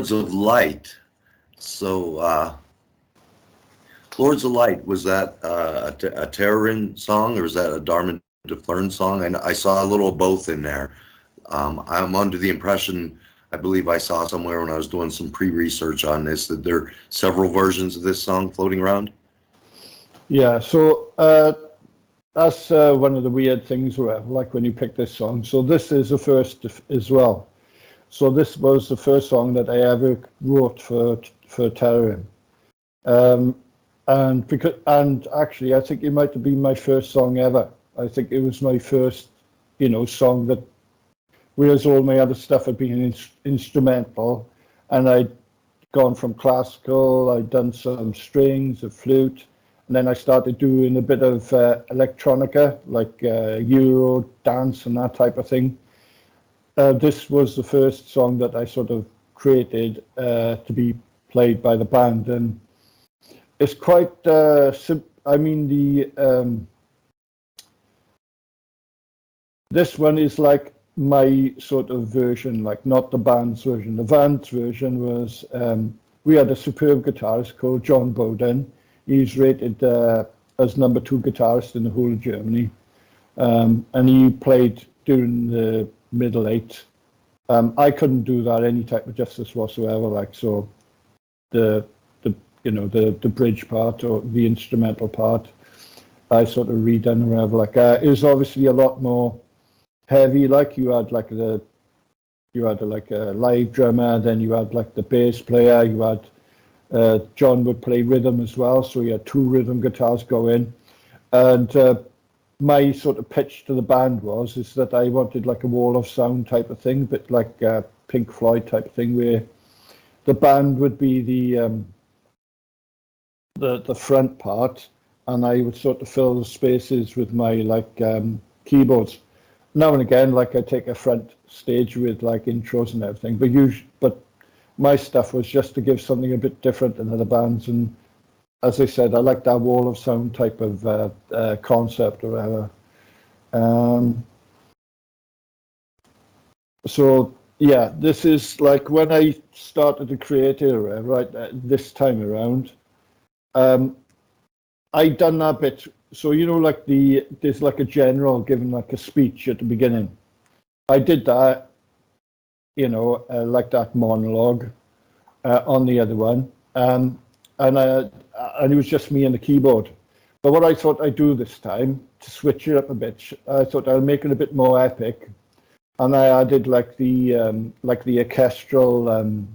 Lords of Light. So, Lords of Light, was that a Terrorin song, or is that a Darmin De'flern song? And I saw a little of both in there. I'm under the impression, I believe I saw somewhere when I was doing some pre-research on this, that there are several versions of this song floating around. Yeah, so that's one of the weird things, like when you pick this song. So this is the first as well. So this was the first song that I ever wrote for Terrorin. And actually, I think it might have been my first song ever. I think it was my first, song that, whereas all my other stuff had been instrumental, and I'd gone from classical, I'd done some strings, a flute, and then I started doing a bit of electronica, like Euro dance and that type of thing. This was the first song that I sort of created to be played by the band, and it's quite simple. I mean, this one is like my sort of version, like not the band's version. The band's version was, we had a superb guitarist called John Ballistic. He's rated as number 2 guitarist in the whole of Germany. And he played during the middle 8. I couldn't do that any type of justice whatsoever, like, so the bridge part or the instrumental part, I sort of redone or whatever. Like, it was obviously a lot more heavy. Like, you had like a live drummer, then you had like the bass player, you had John would play rhythm as well, so you had 2 rhythm guitars going. And my sort of pitch to the band is that I wanted like a wall of sound type of thing, but like Pink Floyd type of thing, where the band would be the front part, and I would sort of fill the spaces with my like keyboards. Now and again, like, I take a front stage with like intros and everything, but my stuff was just to give something a bit different than other bands. And as I said, I like that wall of sound type of concept or whatever. So yeah, this is like when I started to create it, right, this time around. I done that bit. So, like there's like a general giving like a speech at the beginning. I did that, like that monologue on the other one. And it was just me and the keyboard. But what I thought I'd do this time, to switch it up a bit, I thought I'd make it a bit more epic. And I added like the orchestral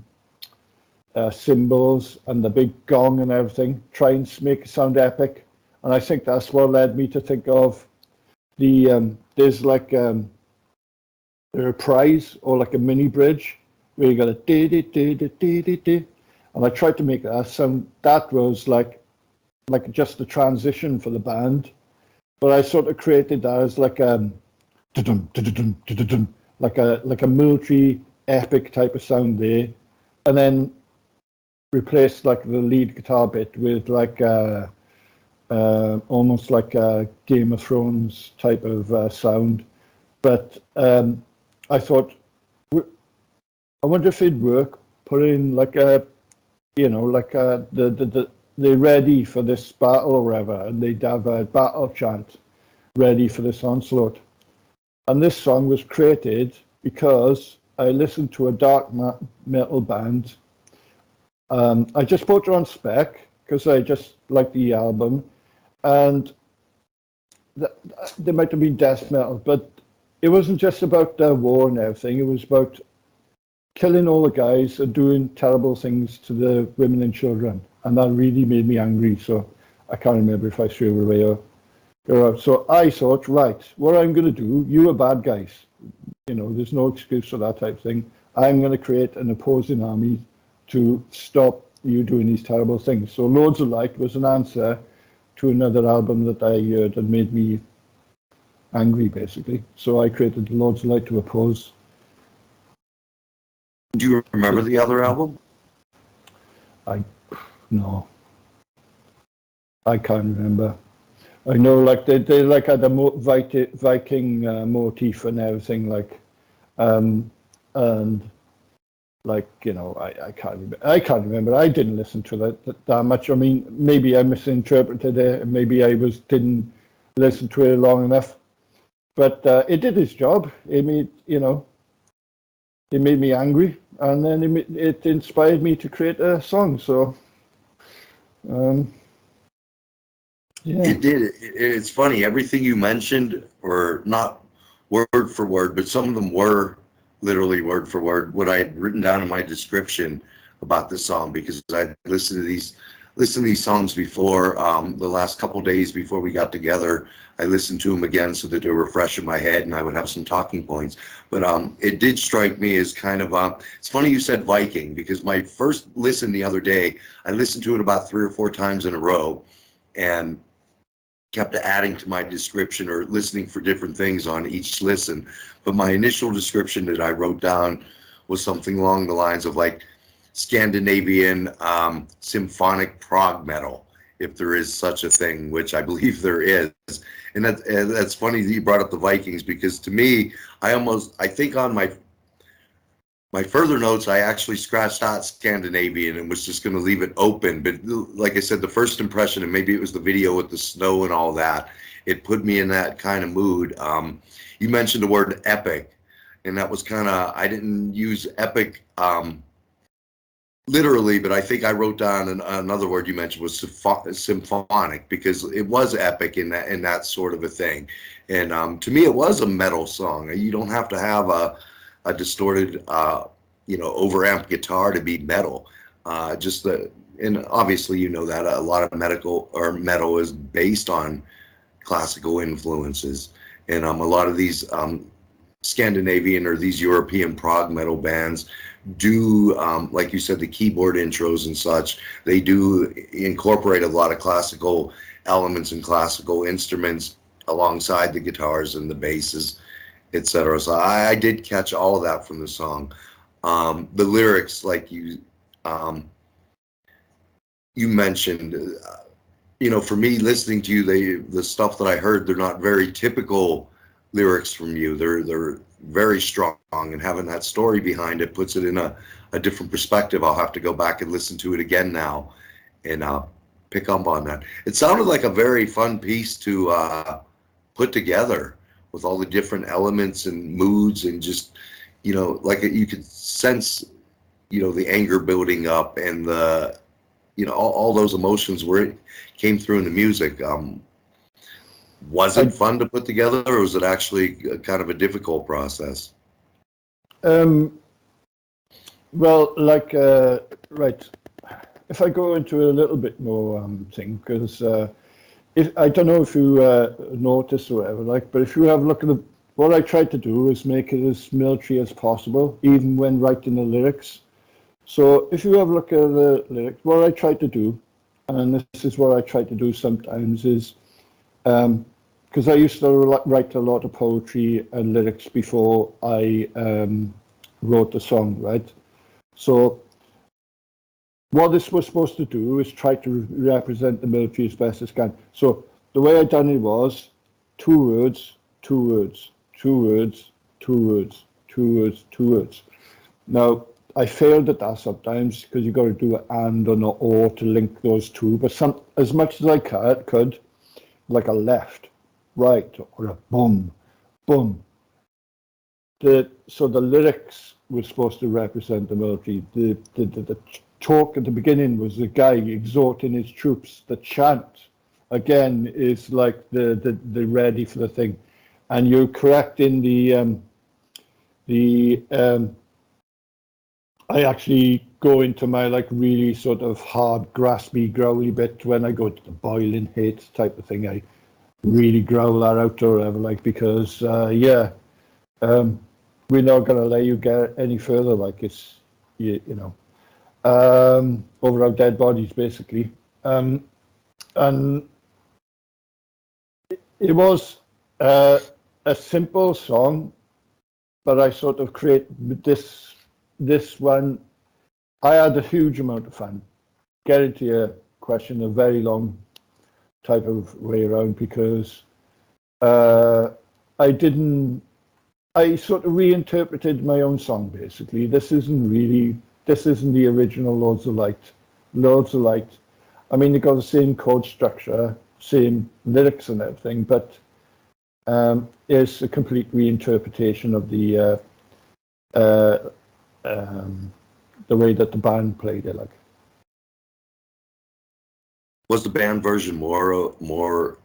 cymbals and the big gong and everything, try and make it sound epic. And I think that's what led me to think of there's like a reprise or like a mini bridge where you got a dee. And I tried to make that sound. That was like just a transition for the band, but I sort of created that as like like a military epic type of sound there, and then replaced like the lead guitar bit with like almost like a Game of Thrones type of sound. But I thought, I wonder if it'd work. Put in like they're ready for this battle or whatever, and they'd have a battle chant ready for this onslaught. And this song was created because I listened to a dark metal band. I just bought it on spec because I just liked the album, and they might have been death metal, but it wasn't just about war and everything. It was about killing all the guys and doing terrible things to the women and children, and that really made me angry. So I can't remember if I threw it away or out. So I thought, right, what I'm going to do, you are bad guys. There's no excuse for that type of thing. I'm going to create an opposing army to stop you doing these terrible things. So Lords of Light was an answer to another album that I heard and made me angry, basically. So I created Lords of Light to oppose. Do you remember the other album? No. I can't remember. I know, like, they like had a Viking motif and everything, like, and like, I can't remember. I didn't listen to that much. I mean, maybe I misinterpreted it. Maybe I didn't listen to it long enough. But it did its job. It made me angry, and then it inspired me to create a song. So, yeah. It did. It's funny. Everything you mentioned, or not word for word, but some of them were literally word for word what I had written down in my description about the song, because I listened to these songs before. The last couple days before we got together, I listened to them again so that they were fresh in my head and I would have some talking points. But it did strike me as kind of it's funny you said Viking, because my first listen the other day, I listened to it about 3 or 4 times in a row and kept adding to my description or listening for different things on each listen. But my initial description that I wrote down was something along the lines of like Scandinavian symphonic prog metal, if there is such a thing, which I believe there is. And that's funny that you brought up the Vikings, because to me, I think on my further notes, I actually scratched out Scandinavian and was just going to leave it open. But like I said, the first impression, and maybe it was the video with the snow and all that, it put me in that kind of mood. You mentioned the word epic, and that was kind of, I didn't use epic literally, but I think I wrote down another word you mentioned was symphonic, because it was epic in that sort of a thing. And to me, it was a metal song. You don't have to have a distorted, overamped guitar to be metal. And obviously, that a lot of metal is based on classical influences, and a lot of these Scandinavian or these European prog metal bands do, like you said, the keyboard intros and such. They do incorporate a lot of classical elements and classical instruments alongside the guitars and the basses, etc. So I did catch all of that from the song. The lyrics, like you mentioned, for me listening to you, the stuff that I heard, they're not very typical lyrics from you. They're very strong, and having that story behind it puts it in a different perspective. I'll have to go back and listen to it again now and pick up on that. It sounded like a very fun piece to put together, with all the different elements and moods, and just, like you could sense, the anger building up, and the, all those emotions where it came through in the music. Was it fun to put together, or was it actually kind of a difficult process? Well, right. If I go into a little bit more thing, because I don't know if you noticed or whatever, but if you have a look at what I tried to do is make it as military as possible, even when writing the lyrics. So if you have a look at the lyrics, what I tried to do, and this is what I try to do sometimes, is because I used to write a lot of poetry and lyrics before I wrote the song, right? So what this was supposed to do is try to represent the military as best as can. So the way I done it was 2 words, 2 words, 2 words, 2 words, 2 words, 2 words. Now, I failed at that sometimes, because you got to do an and or an or to link those two. But as much as I could, like a left, right, or a boom, boom. So the lyrics were supposed to represent the military. The talk at the beginning was the guy exhorting his troops. The chant, again, is like the ready for the thing. And you're correct in I actually go into my really sort of hard, graspy, growly bit when I go to the boiling hate type of thing. I really growl that out or whatever, because we're not going to let you get any further, it's over our dead bodies, basically. And it was a simple song, but I sort of create this one. I had a huge amount of fun. Getting to your question, a very long type of way around, because I didn't I sort of reinterpreted my own song, basically. This isn't the original Lords of Light. Lords of Light, I mean, they got the same chord structure, same lyrics and everything, but it's a complete reinterpretation of the way that the band played it. Like, Was the band version more?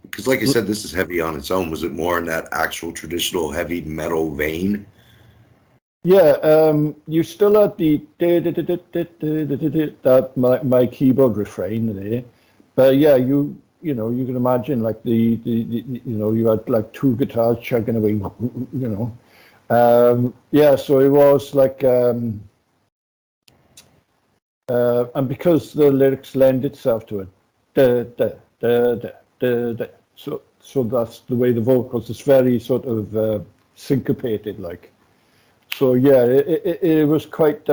Because, like I said, this is heavy on its own. Was it more in that actual traditional heavy metal vein? yeah, you still had the that my keyboard refrain there, but yeah, you know, you can imagine like the you had like two guitars chugging away, yeah, so it was like and because the lyrics lend itself to it, so that's the way the vocals. It's very sort of syncopated, like. So yeah, it was quite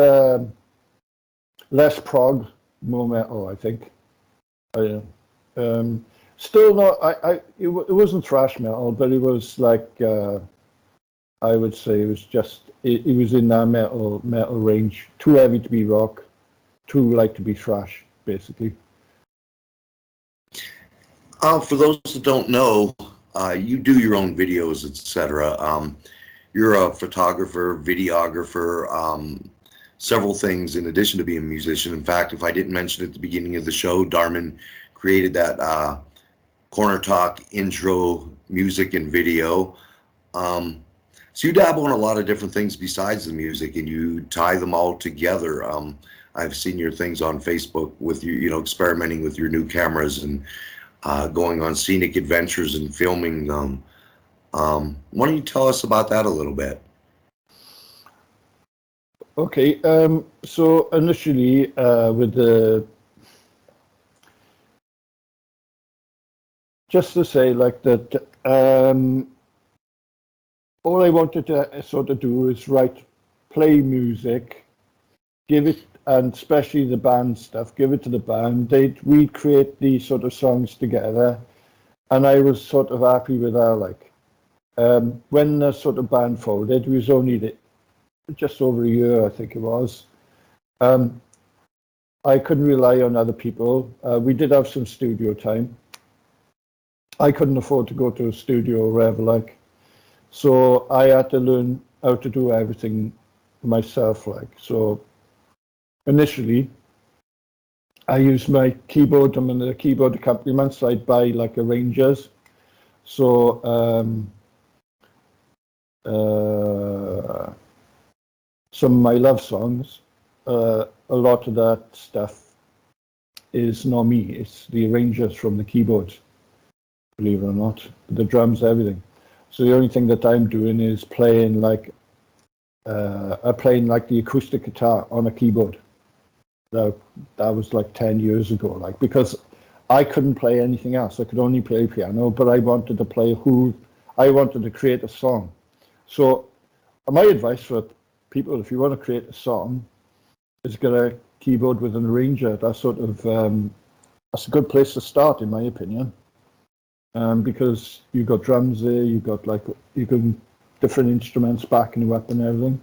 less prog, more metal, I think. Still not. It wasn't thrash metal, but it was like I would say it was just. It was in that metal range. Too heavy to be rock, too light to be thrash, basically. For those that don't know, you do your own videos, etc. You're a photographer, videographer, several things in addition to being a musician. In fact, if I didn't mention at the beginning of the show, Darmin created that Corner Talk intro music and video. So you dabble in a lot of different things besides the music, and you tie them all together. I've seen your things on Facebook with you, experimenting with your new cameras and going on scenic adventures and filming them. Why don't you tell us about that a little bit? Okay, so initially just to say like that, all I wanted to sort of do is play music, give it, and especially the band stuff, give it to the band. We'd create these sort of songs together, and I was sort of happy with that, like. When the sort of band folded, it was only just over a year, I think it was. I couldn't rely on other people. We did have some studio time. I couldn't afford to go to a studio or wherever, like. So I had to learn how to do everything myself, like. So initially, I used my keyboard. I'm in the keyboard accompaniments. I'd buy like arrangers. So some of my love songs, a lot of that stuff is not me. It's the arrangers from the keyboards, believe it or not. The drums, everything. So the only thing that I'm doing is playing like the acoustic guitar on a keyboard. That was like 10 years ago, like, because I couldn't play anything else. I could only play piano, but I wanted to create a song. So my advice for people, if you want to create a song, is get a keyboard with an arranger. That's sort of that's a good place to start, in my opinion, because you got drums there, you got different instruments backing you up and everything.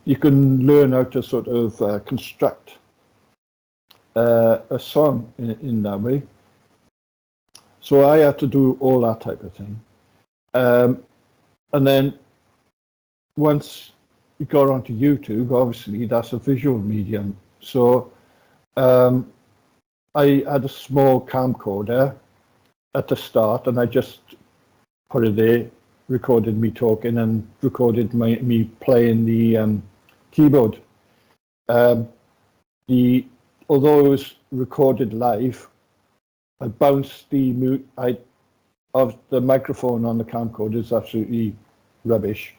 You can learn how to sort of construct a song in that way. So I had to do all that type of thing. And then once you got onto YouTube, obviously that's a visual medium. So I had a small camcorder at the start, and I just put it there, recorded me talking, and recorded me playing the keyboard. Although it was recorded live, I bounced of the microphone on the camcorder is absolutely rubbish.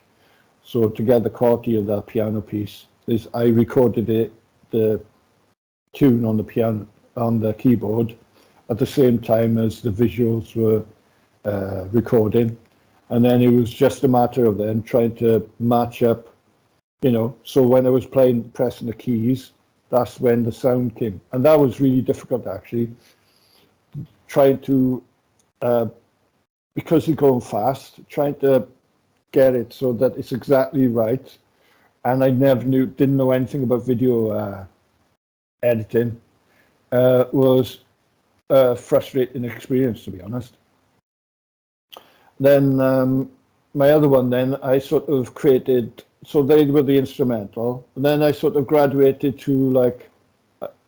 So to get the quality of that piano piece, I recorded the tune on the piano, on the keyboard, at the same time as the visuals were recording. And then it was just a matter of then trying to match up, so when I was pressing the keys, that's when the sound came. And that was really difficult, actually, trying to, because you're going fast, trying to get it so that it's exactly right. And I never didn't know anything about video editing. Was a frustrating experience, to be honest. Then my other one, then I sort of created, so they were the instrumental. And then I sort of graduated to like,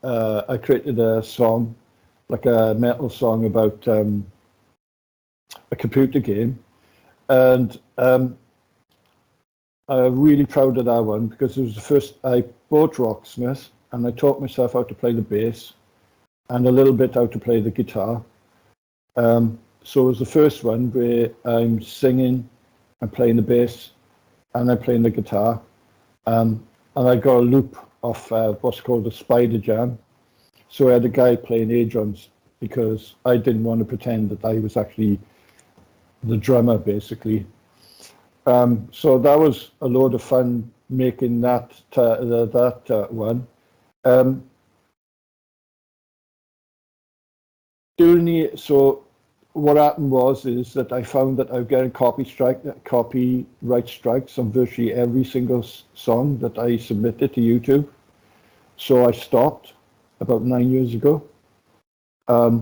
I created a song, like a metal song about a computer game. And I'm really proud of that one because it was the first, I bought Rocksmith and I taught myself how to play the bass and a little bit how to play the guitar. So it was the first one where I'm singing and playing the bass and I'm playing the guitar. And I got a loop of what's called a spider jam. So I had a guy playing air drums because I didn't want to pretend that I was actually the drummer, basically. So that was a load of fun making that one. So what happened is that I found that I was getting copyright strikes on virtually every single song that I submitted to YouTube. So I stopped about 9 years ago. I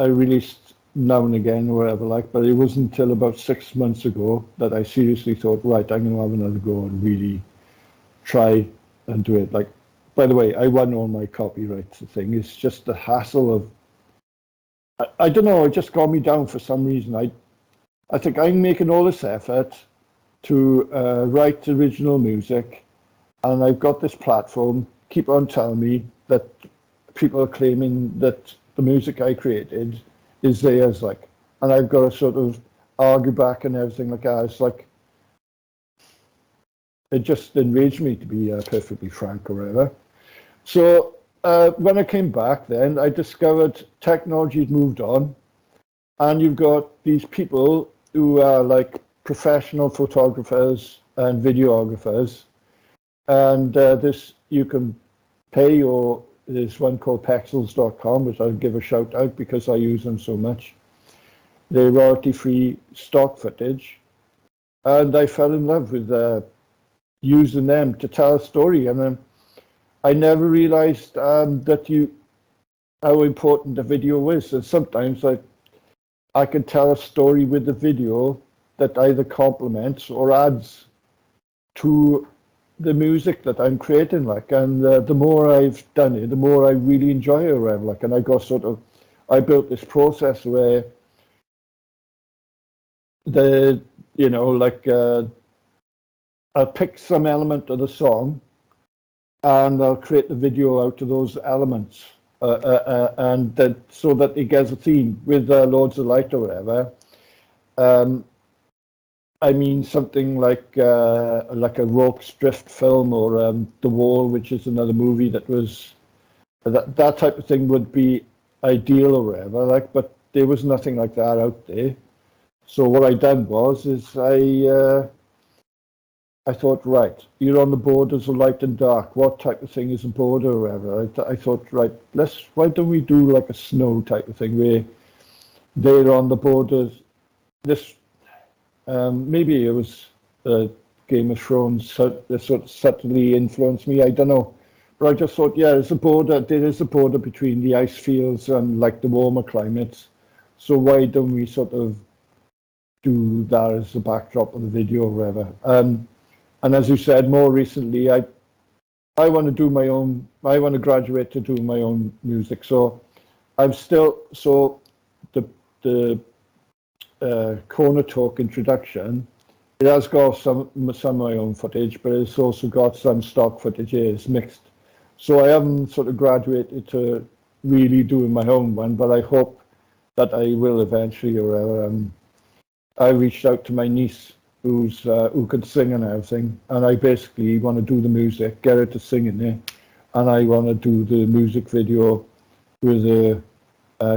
released now and again or whatever, like, but it wasn't until about 6 months ago that I seriously thought, right, I'm going to have another go and really try and do it. Like, by the way, I won all my copyrights. The thing is just the hassle of, I don't know, it just got me down for some reason. I think I'm making all this effort to write original music, and I've got this platform, keep on telling me that people are claiming that the music I created is theirs, like, and I've got to sort of argue back and everything like that. It's like, it just enraged me, to be perfectly frank or whatever. So when I came back then, I discovered technology had moved on, and you've got these people who are like professional photographers and videographers, and this you can pay, or there's one called pexels.com, which I'll give a shout out because I use them so much. They're royalty-free stock footage, and I fell in love with using them to tell a story. And I never realized that how important the video is. And sometimes I can tell a story with the video that either complements or adds to the music that I'm creating, like, and the more I've done it, the more I really enjoy it, like, and I built this process where I'll pick some element of the song and I'll create the video out of those elements, and then so that it gets a theme with loads of light or whatever. I mean something like a Rorke's Drift film, or The Wall, which is another movie that was that type of thing would be ideal or whatever. Like, but there was nothing like that out there. So what I done is I thought, right, you're on the borders of light and dark. What type of thing is a border or whatever? I thought, right, why don't we do like a snow type of thing where they're on the borders. Maybe it was Game of Thrones that sort of subtly influenced me. I don't know, but I just thought, yeah, there's a border. There is a border between the ice fields and like the warmer climates. So why don't we sort of do that as the backdrop of the video or whatever? And as you said, more recently, I want to do my own. I want to graduate to do my own music. So I'm still the Corner Talk introduction, it has got some of my own footage, but it's also got some stock footage here. It's mixed. So I haven't sort of graduated to really doing my own one, but I hope that I will eventually. Or I reached out to my niece who could sing and everything, and I basically want to do the music, get her to sing in there, and I want to do the music video with the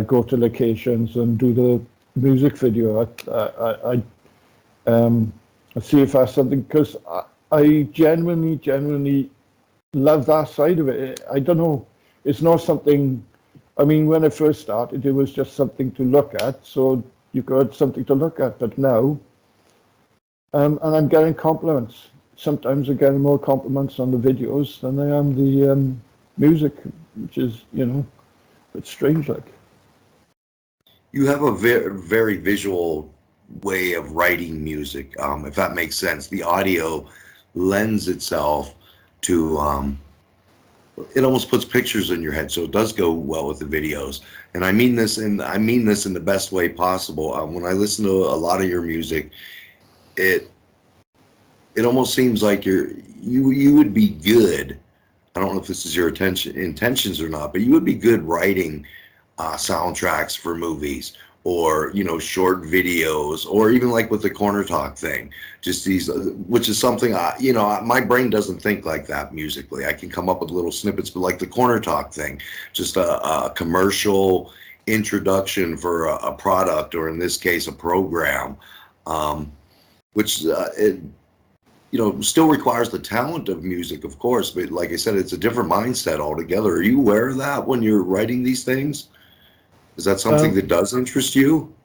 go to locations and do the music video. I see if that's something, because I genuinely love that side of it. I don't know, it's not something, I mean, when I first started, it was just something to look at, so you got something to look at, but now And I'm getting compliments. Sometimes I'm getting more compliments on the videos than I am the music, which is, a bit strange, like. You have a very visual way of writing music, if that makes sense. The audio lends itself to, it almost puts pictures in your head, so it does go well with the videos. And I mean this in the best way possible. When I listen to a lot of your music, it almost seems like you would be good. I don't know if this is your intentions or not, but you would be good writing soundtracks for movies, or short videos, or even like with the Corner Talk thing, just these, which is something my brain doesn't think like that musically. I can come up with little snippets, but like the Corner Talk thing, just a commercial introduction for a product, or in this case a program, which it still requires the talent of music, of course, but like I said, it's a different mindset altogether. Are you aware of that when you're writing these things? Is that something that does interest you?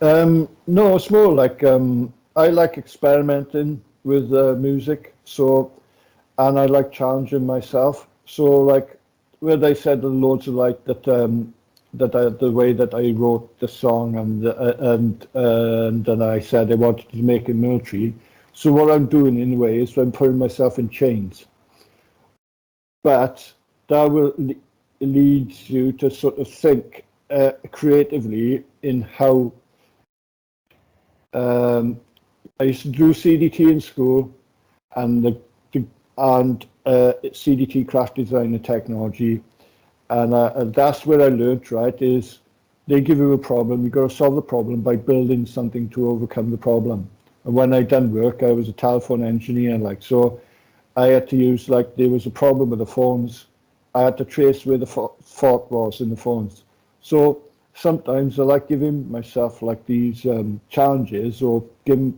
No, it's more like I like experimenting with music, and I like challenging myself. So, like, when I said loads of like that, the way that I wrote the song, and then I said I wanted to make it military. So what I'm doing in a way is I'm putting myself in chains, but that will leads you to sort of think creatively in how. I used to do CDT in school, and CDT craft design and technology, and that's where I learned. Right, is they give you a problem, you got to solve the problem by building something to overcome the problem. And when I done work, I was a telephone engineer, like, so I had to use, like, there was a problem with the phones. I had to trace where the fault was in the phones. So sometimes I like giving myself like these challenges, or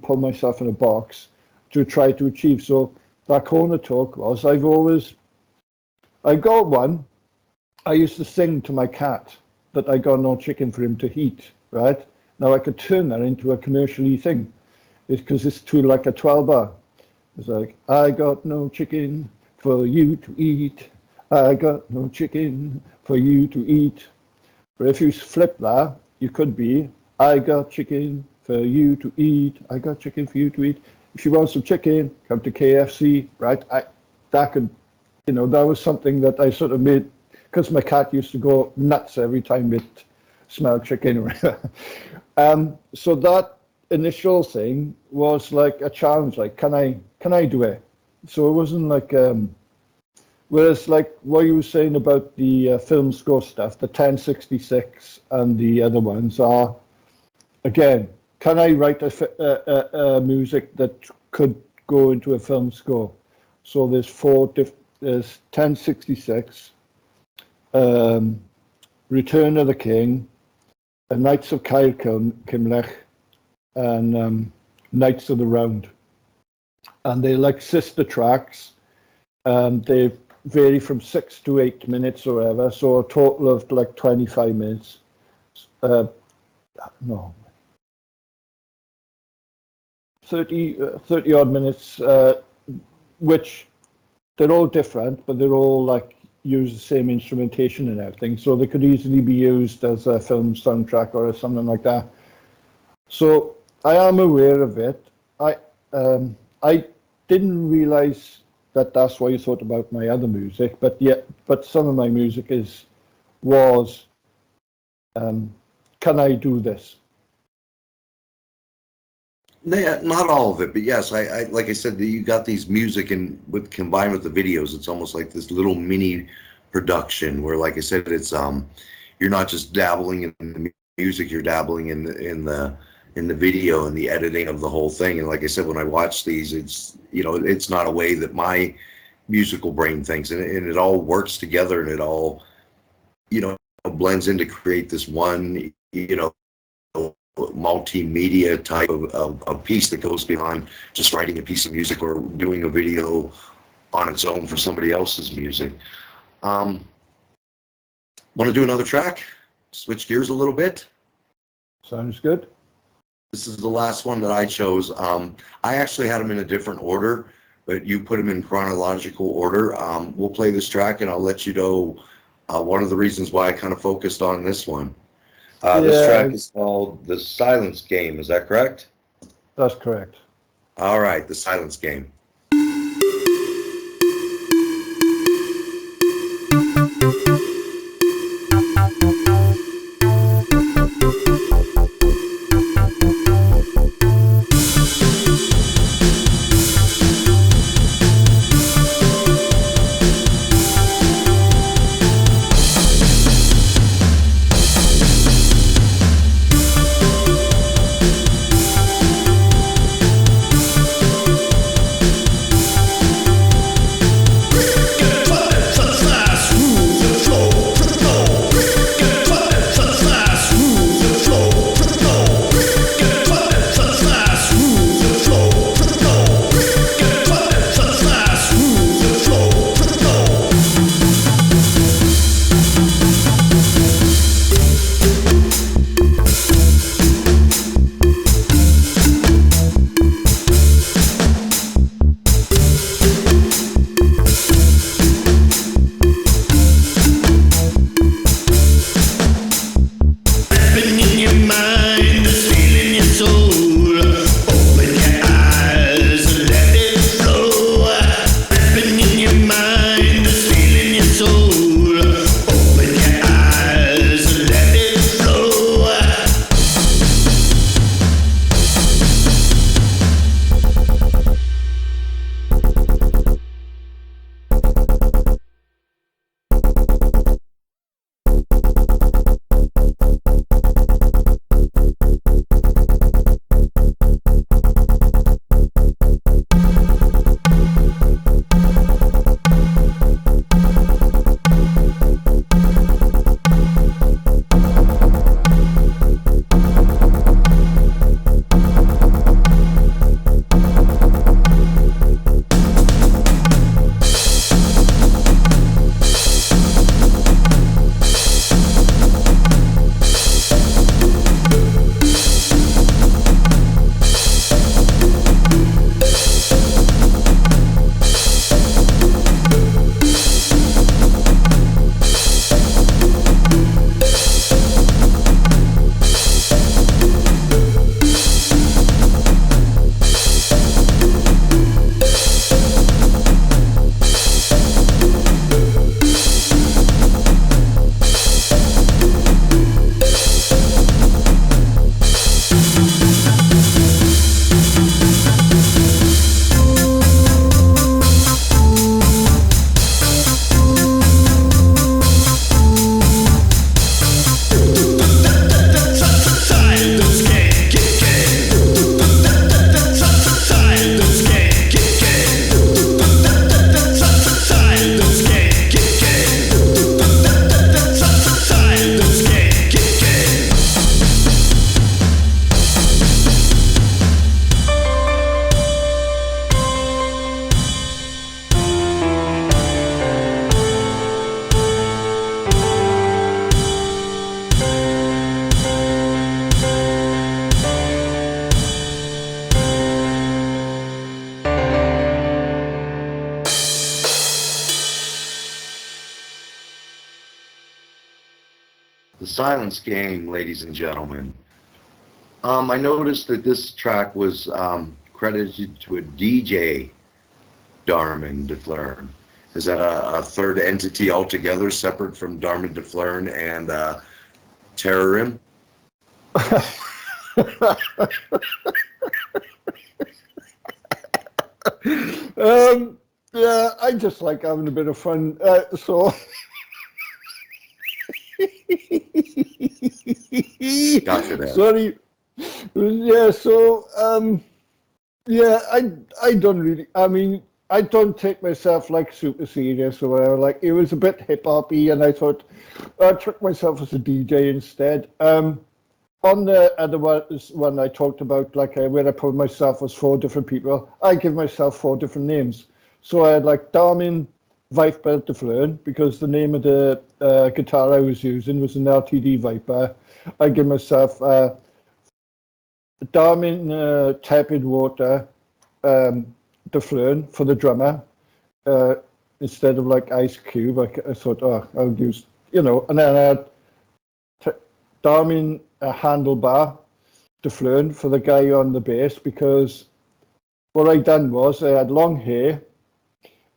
put myself in a box to try to achieve. So that Corner Talk was, I got one. I used to sing to my cat that I got no chicken for him to eat, right? Now I could turn that into a commercially thing. It's because it's to like a 12-bar. It's like, I got no chicken for you to eat. I got no chicken for you to eat. But if you flip that, you could be, I got chicken for you to eat. I got chicken for you to eat. If you want some chicken, come to KFC, right? That was something that I sort of made, because my cat used to go nuts every time it smelled chicken. So that initial thing was like a challenge, like, can I do it? So it wasn't like, whereas like what you were saying about the film score stuff, the 1066 and the other ones are, again, can I write a music that could go into a film score? So there's there's 1066, Return of the King, Knights of Caer Cymlech, and Knights of the Round. And they're like sister tracks. They vary from 6 to 8 minutes or whatever, so a total of like 25 minutes. No. 30 odd minutes, which they're all different, but they're all like use the same instrumentation and everything, so they could easily be used as a film soundtrack or something like that. So I am aware of it. I didn't realize that that's what you thought about my other music, but some of my music was can I do this? Not all of it, but yes, I like I said, you got these music, and combined with the videos, it's almost like this little mini production where, like I said, it's you're not just dabbling in the music, you're dabbling in the video and the editing of the whole thing. And like I said, when I watch these, it's not a way that my musical brain thinks, and it all works together, and it all blends in to create this one multimedia type of piece that goes beyond just writing a piece of music or doing a video on its own for somebody else's music. Want to do another track? Switch gears a little bit? Sounds good. This is the last one that I chose. I actually had them in a different order, but you put them in chronological order. We'll play this track, and I'll let you know one of the reasons why I kind of focused on this one. This track is called The Silence Game. Is that correct? That's correct. All right, The Silence Game. The Silence Game, ladies and gentlemen. I noticed that this track was credited to a DJ, Darmin De'flern. Is that a third entity altogether, separate from Darmin De'flern and Terrorim? Yeah, I just like having a bit of fun. Gotcha there. Sorry. Yeah, yeah, I don't really, I mean, I don't take myself like super serious or whatever. Like, it was a bit hip-hop-y, and I thought I took myself as a DJ instead. On the other one I talked about, like where I put myself as 4 different people, I give myself 4 different names. So I had like Darmin De'flern, because the name of the guitar I was using was an LTD Viper. I give myself Darmin Tepid Water De'flern for the drummer. Instead of like Ice Cube, I thought, oh, I'll use, and then I had Darmin Handlebar De'flern for the guy on the bass, because what I done was I had long hair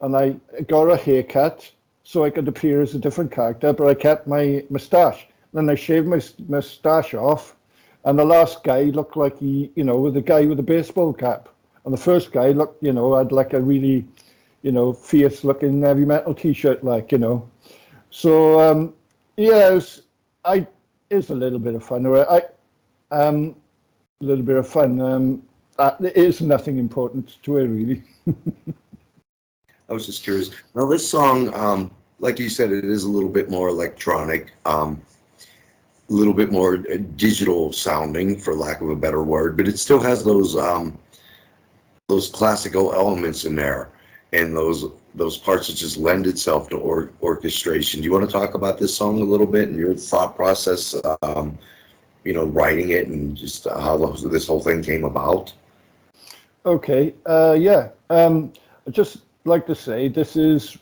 and I got a haircut so I could appear as a different character, but I kept my moustache. Then I shaved my moustache off, and the last guy looked like with the guy with the baseball cap. And the first guy looked, had like a really, fierce looking heavy metal t-shirt, So, yeah, it's a little bit of fun. A little bit of fun. It is nothing important to it, really. I was just curious. Now, this song, like you said, it is a little bit more electronic, a little bit more digital sounding, for lack of a better word, but it still has those classical elements in there, and those parts that just lend itself to orchestration. Do you want to talk about this song a little bit and your thought process, writing it, and just how this whole thing came about? Okay, yeah. I'd just like to say this is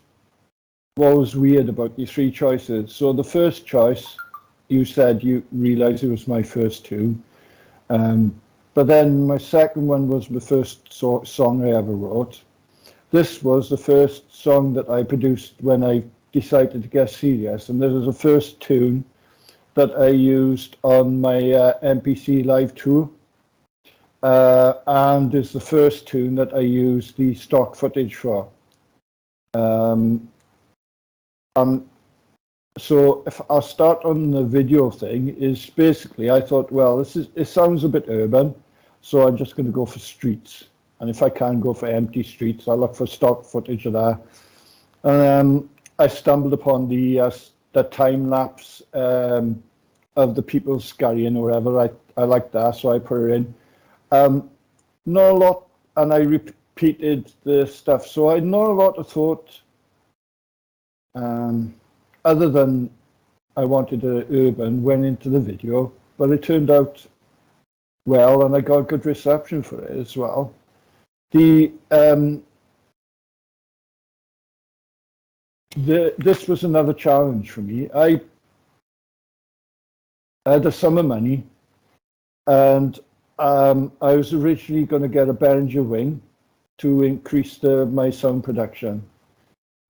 what was weird about your three choices. So the first choice, you said you realized it was my first tune. But then my second one was the first song I ever wrote. This was the first song that I produced when I decided to get serious, and this was the first tune that I used on my MPC live tour, and it's the first tune that I used the stock footage for. So if I'll start on the video thing, is basically I thought, well, it sounds a bit urban, so I'm just going to go for streets. And if I can't go for empty streets, I'll look for stock footage of that. And I stumbled upon the time lapse of the people scurrying or whatever. I liked that, so I put it in. Not a lot, and I repeated the stuff. So I not a lot of thought. Other than I wanted a urban, went into the video, but it turned out well, and I got good reception for it as well. This was another challenge for me. I had the summer money, and I was originally going to get a Behringer wing to increase my sound production.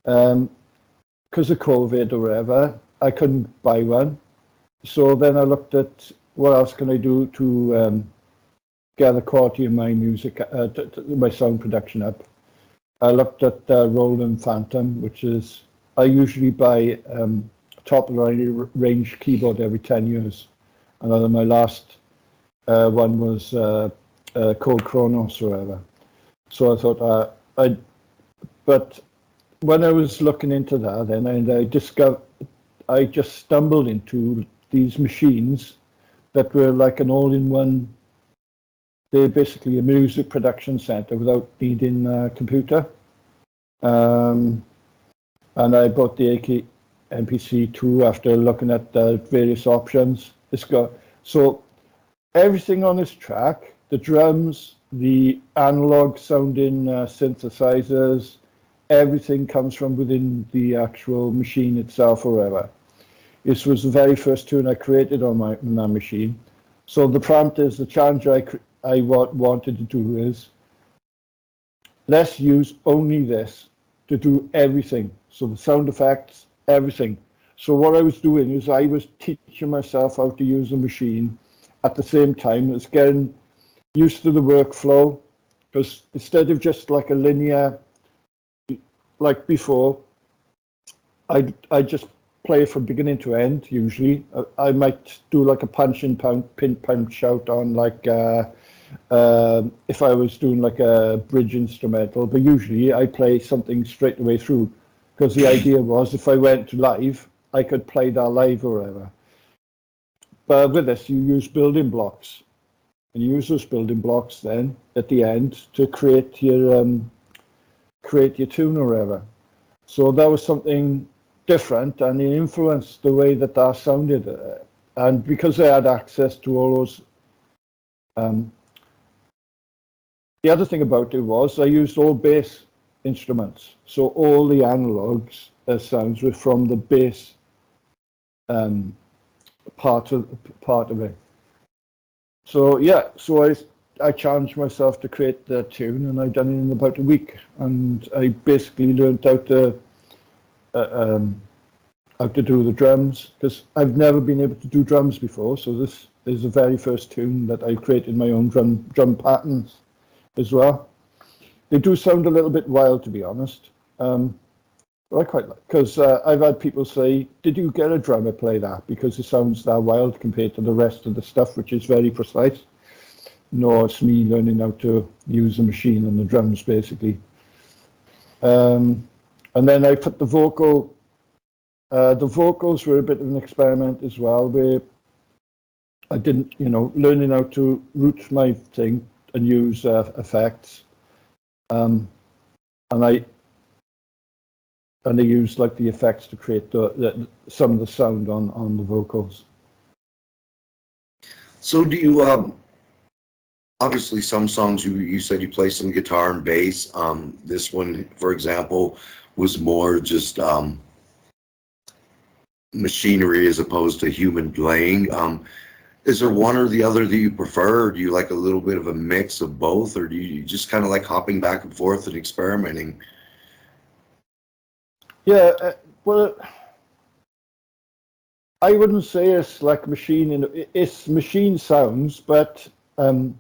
Because of COVID or whatever, I couldn't buy one. So then I looked at what else can I do to get the quality of my music, my sound production up. I looked at Roland Phantom, which is, I usually buy top of the range keyboard every 10 years. And then my last one was Code Chronos or whatever. So I thought, but when I was looking into that, then I just stumbled into these machines that were like an all-in-one. They're basically a music production center without needing a computer. And I bought the AK MPC2 after looking at the various options. So everything on this track, the drums, the analog sounding synthesizers, everything comes from within the actual machine itself or whatever. This was the very first tune I created on my machine. So the prompt is, the challenge I wanted to do is, let's use only this to do everything. So the sound effects, everything. So what I was doing is I was teaching myself how to use the machine at the same time as getting used to the workflow, because instead of just like a linear, like before, I just play from beginning to end. Usually, I might do like a punch and pin punch out on like if I was doing like a bridge instrumental. But usually, I play something straight the way through, because the idea was if I went to live, I could play that live or whatever. But with this, you use building blocks, and you use those building blocks then at the end to create your tune or whatever. So that was something different, and it influenced the way that sounded. And because I had access to all those the other thing about it was I used all bass instruments, so all the analogs sounds were from the bass part of it. So yeah, so I challenged myself to create the tune, and I done it in about a week, and I basically learned how to do the drums, because I've never been able to do drums before. So this is the very first tune that I created my own drum patterns as well. They do sound a little bit wild, to be honest, but I quite like, because I've had people say, did you get a drummer play that, because it sounds that wild compared to the rest of the stuff, which is very precise. No, it's me learning how to use the machine and the drums, basically. And then I put the vocal. The vocals were a bit of an experiment as well, where I didn't, learning how to route my thing and use effects. And I used like the effects to create some of the sound on the vocals. So do you, obviously some songs you said you play some guitar and bass. This one, for example, was more just machinery as opposed to human playing. Is there one or the other that you prefer, or do you like a little bit of a mix of both, or do you just kind of like hopping back and forth and experimenting? Yeah, well, I wouldn't say it's like machine. It's machine sounds, but and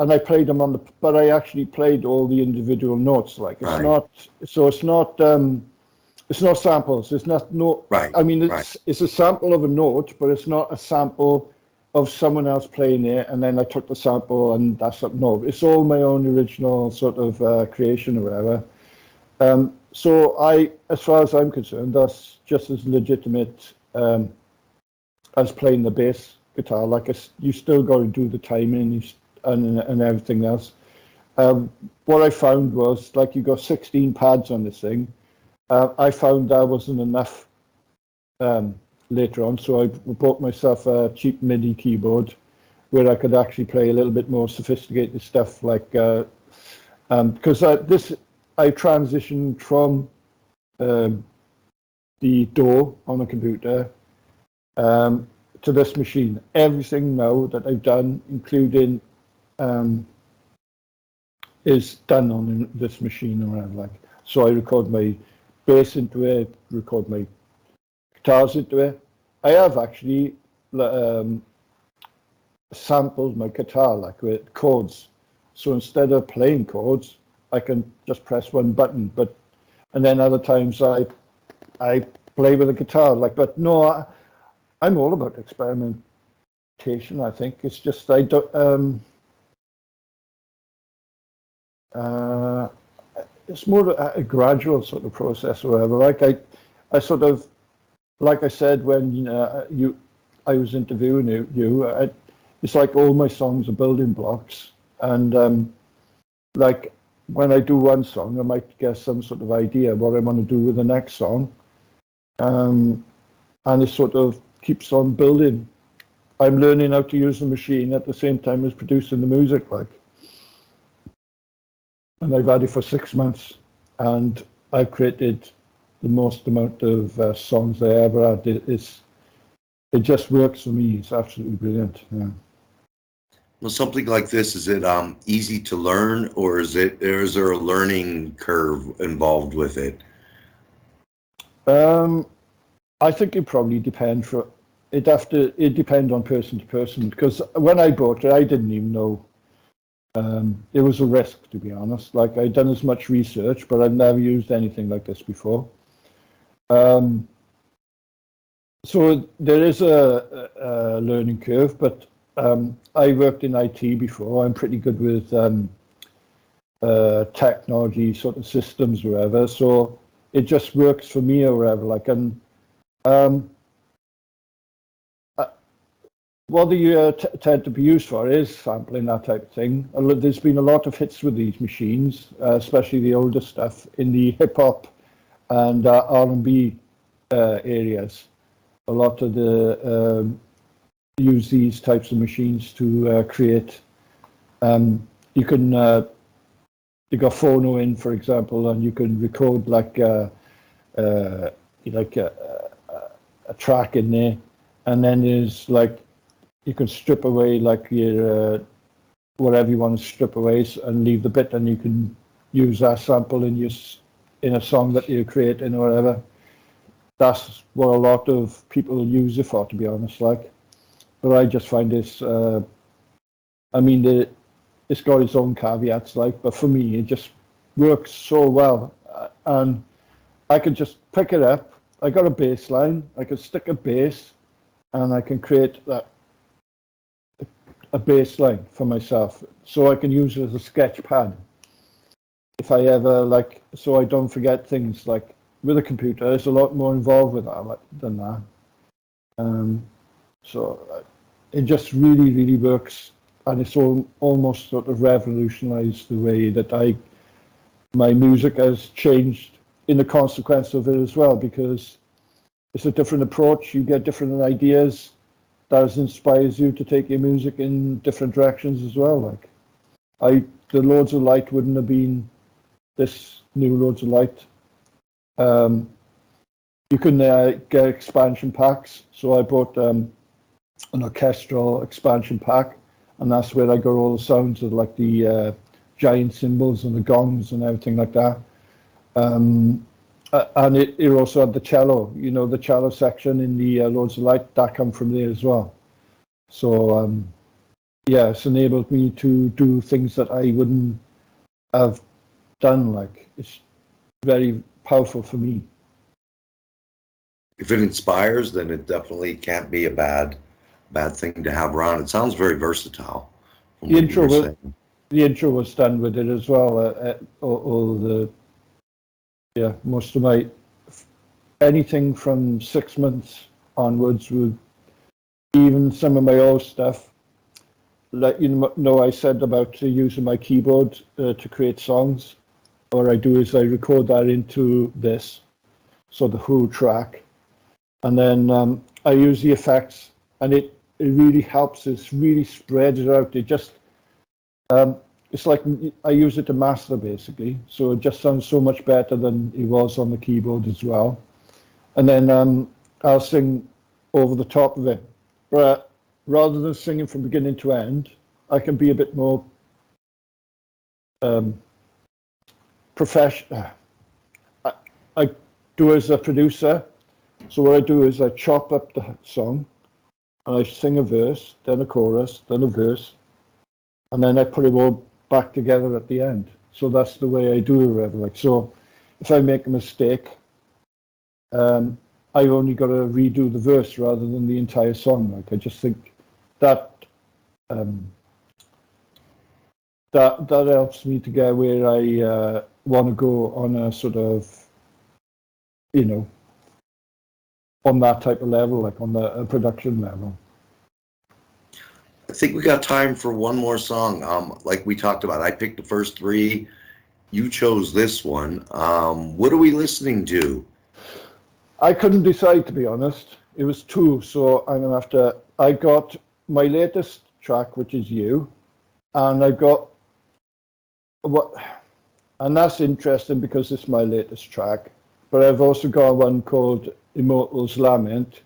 I played them but I actually played all the individual notes. Like it's not, so it's not samples. It's not Right. I mean, it's a sample of a note, but it's not a sample of someone else playing it, and then I took the sample and that's it. No, it's all my own original sort of creation or whatever. So as far as I'm concerned, that's just as legitimate as playing the bass guitar. Like you still got to do the timing and everything else. What I found was, like, you got 16 pads on this thing. I found that wasn't enough later on, so I bought myself a cheap MIDI keyboard where I could actually play a little bit more sophisticated stuff, like because I transitioned from the DAW on a computer to this machine. Everything now that I've done, including is done on this machine or whatever. Like, so I record my bass into it, record my guitars into it. I have actually sampled my guitar, like, with chords. So instead of playing chords, I can just press one button. And then other times I play with a guitar. Like, but no, I'm all about experimentation. I think it's just I don't. It's more a gradual sort of process or whatever. Like I sort of, like I said when I was interviewing you, it's like all my songs are building blocks, and like when I do one song, I might get some sort of idea what I want to do with the next song, and it sort of keeps on building. I'm learning how to use the machine at the same time as producing the music, like. And I've had it for 6 months, and I've created the most amount of songs I ever had. It just works for me. It's absolutely brilliant. Yeah. Well, something like this, is it easy to learn, or is there a learning curve involved with it? I think it probably depends. It depends on person to person, because when I bought it, I didn't even know. It was a risk, to be honest. Like, I'd done as much research, but I'd never used anything like this before. So there is a learning curve, but I worked in IT before. I'm pretty good with technology sort of systems, or whatever. So it just works for me, or whatever. Like, and what they tend to be used for is sampling, that type of thing. There's been a lot of hits with these machines, especially the older stuff in the hip hop and R&B areas. A lot of the use these types of machines to create You can you got phono in, for example, and you can record like a track in there, and then there's like you can strip away like your whatever you want to strip away and leave the bit, and you can use that sample in a song that you're creating or whatever. That's what a lot of people use it for, to be honest. Like, but I just find this. I mean, it's got its own caveats, like, but for me, it just works so well, and I can just pick it up. I got a bass line. I can stick a bass, and I can create a bass line for myself, so I can use it as a sketch pad. If I ever so I don't forget things. Like with a computer, there's a lot more involved with that than that. So it just really, really works, and it's almost sort of revolutionized the way that my music has changed in the consequence of it as well, because it's a different approach. You get different ideas that inspires you to take your music in different directions as well. Like the Lords of Light wouldn't have been this new Lords of Light. You can get expansion packs. So I bought an orchestral expansion pack, and that's where I got all the sounds of like the giant cymbals and the gongs and everything like that. And it also had the cello, the cello section in the Lords of Light, that come from there as well. So yeah, it's enabled me to do things that I wouldn't have done. Like, it's very powerful for me. If it inspires, then it definitely can't be a bad thing to have around. It sounds very versatile. The intro was done with it as well. Most of my, anything from 6 months onwards, with even some of my old stuff. Like, I said about using my keyboard to create songs. What I do is I record that into this, so the whole track, and then I use the effects, and it really helps. It really spreads it out. It just it's like I use it to master, basically, so it just sounds so much better than it was on the keyboard as well. And then I'll sing over the top of it, but rather than singing from beginning to end, I can be a bit more professional. I do as a producer. So what I do is I chop up the song, and I sing a verse, then a chorus, then a verse, and then I put it all back together at the end. So that's the way I do it. Like, so if I make a mistake, I've only got to redo the verse rather than the entire song. Like, I just think that that helps me to get where I want to go on a sort of, on that type of level, like on the production level. I think we got time for one more song. Like we talked about, I picked the first three. You chose this one. What are we listening to? I couldn't decide, to be honest. It was two, so I'm gonna have to. I got my latest track, which is You, and I got and that's interesting because it's my latest track. But I've also got one called Immortals Lament,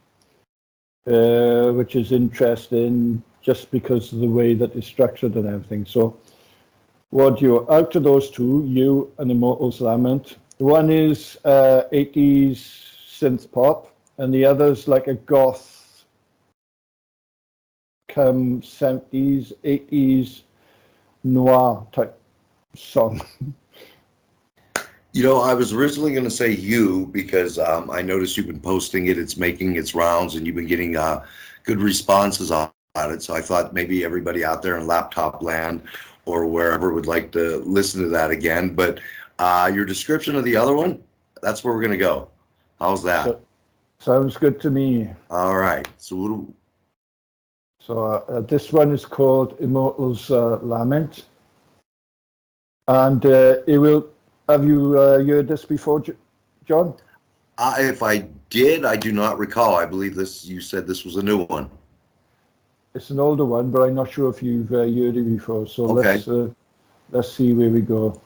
which is interesting just because of the way that it's structured and everything. So out of those two, You and Immortals Lament, one is 80s synth pop, and the other's like a goth, 70s, 80s noir type song. I was originally going to say You because I noticed you've been posting it. It's making its rounds, and you've been getting good responses on it. So I thought maybe everybody out there in laptop land or wherever would like to listen to that again. But your description of the other one, that's where we're going to go. How's that? Sounds good to me. All right. So this one is called Immortals Lament. And it will. Have you heard this before, John? If I did, I do not recall. I believe you said this was a new one. It's an older one, but I'm not sure if you've heard it before. So Okay. let's see where we go.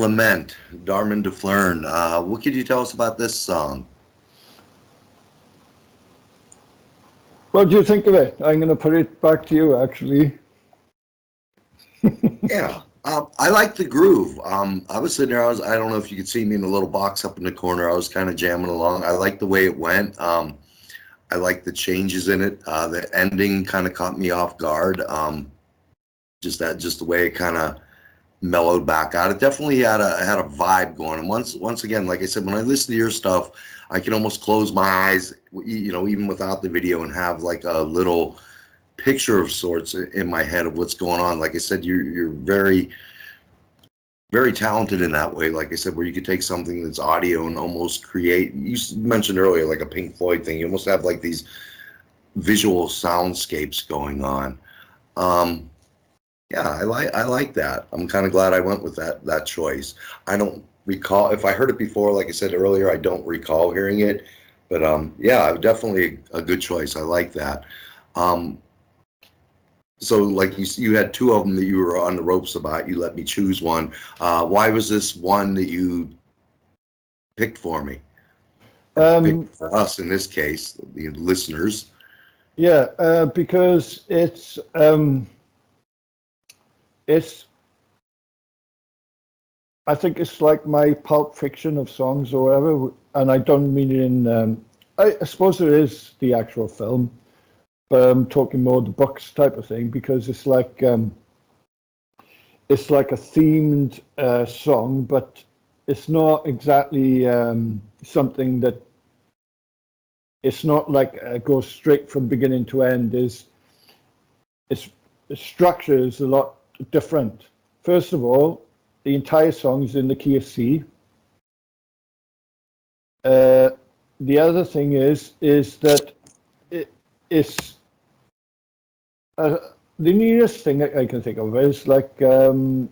Lament, Darmin De'flern. What could you tell us about this song? What do you think of it? I'm going to put it back to you, actually. Yeah, I like the groove. I was sitting there, I don't know if you could see me in the little box up in the corner. I was kind of jamming along. I like the way it went. I like the changes in it. The ending kind of caught me off guard. Just the way it kind of mellowed back out. It definitely had a vibe going. And once again, like I said, when I listen to your stuff, I can almost close my eyes, even without the video, and have like a little picture of sorts in my head of what's going on. Like I said, you're very, very talented in that way. Like I said, where you could take something that's audio and almost create. You mentioned earlier like a Pink Floyd thing. You almost have like these visual soundscapes going on. Yeah, I like that. I'm kind of glad I went with that choice. I don't recall if I heard it before. Like I said earlier, I don't recall hearing it, but yeah, definitely a good choice. I like that. So like you had two of them that you were on the ropes about. You let me choose one. Why was this one that you picked for me? Picked for us in this case, the listeners. Yeah, because it's I think it's like my Pulp Fiction of songs or whatever, and I don't mean it in. I suppose it is the actual film, but I'm talking more the books type of thing, because it's like a themed song, but it's not exactly something that. It's not like goes straight from beginning to end. Its structure is a lot different. First of all, the entire song is in the key of C. The other thing is that it's the nearest thing I can think of is like oh,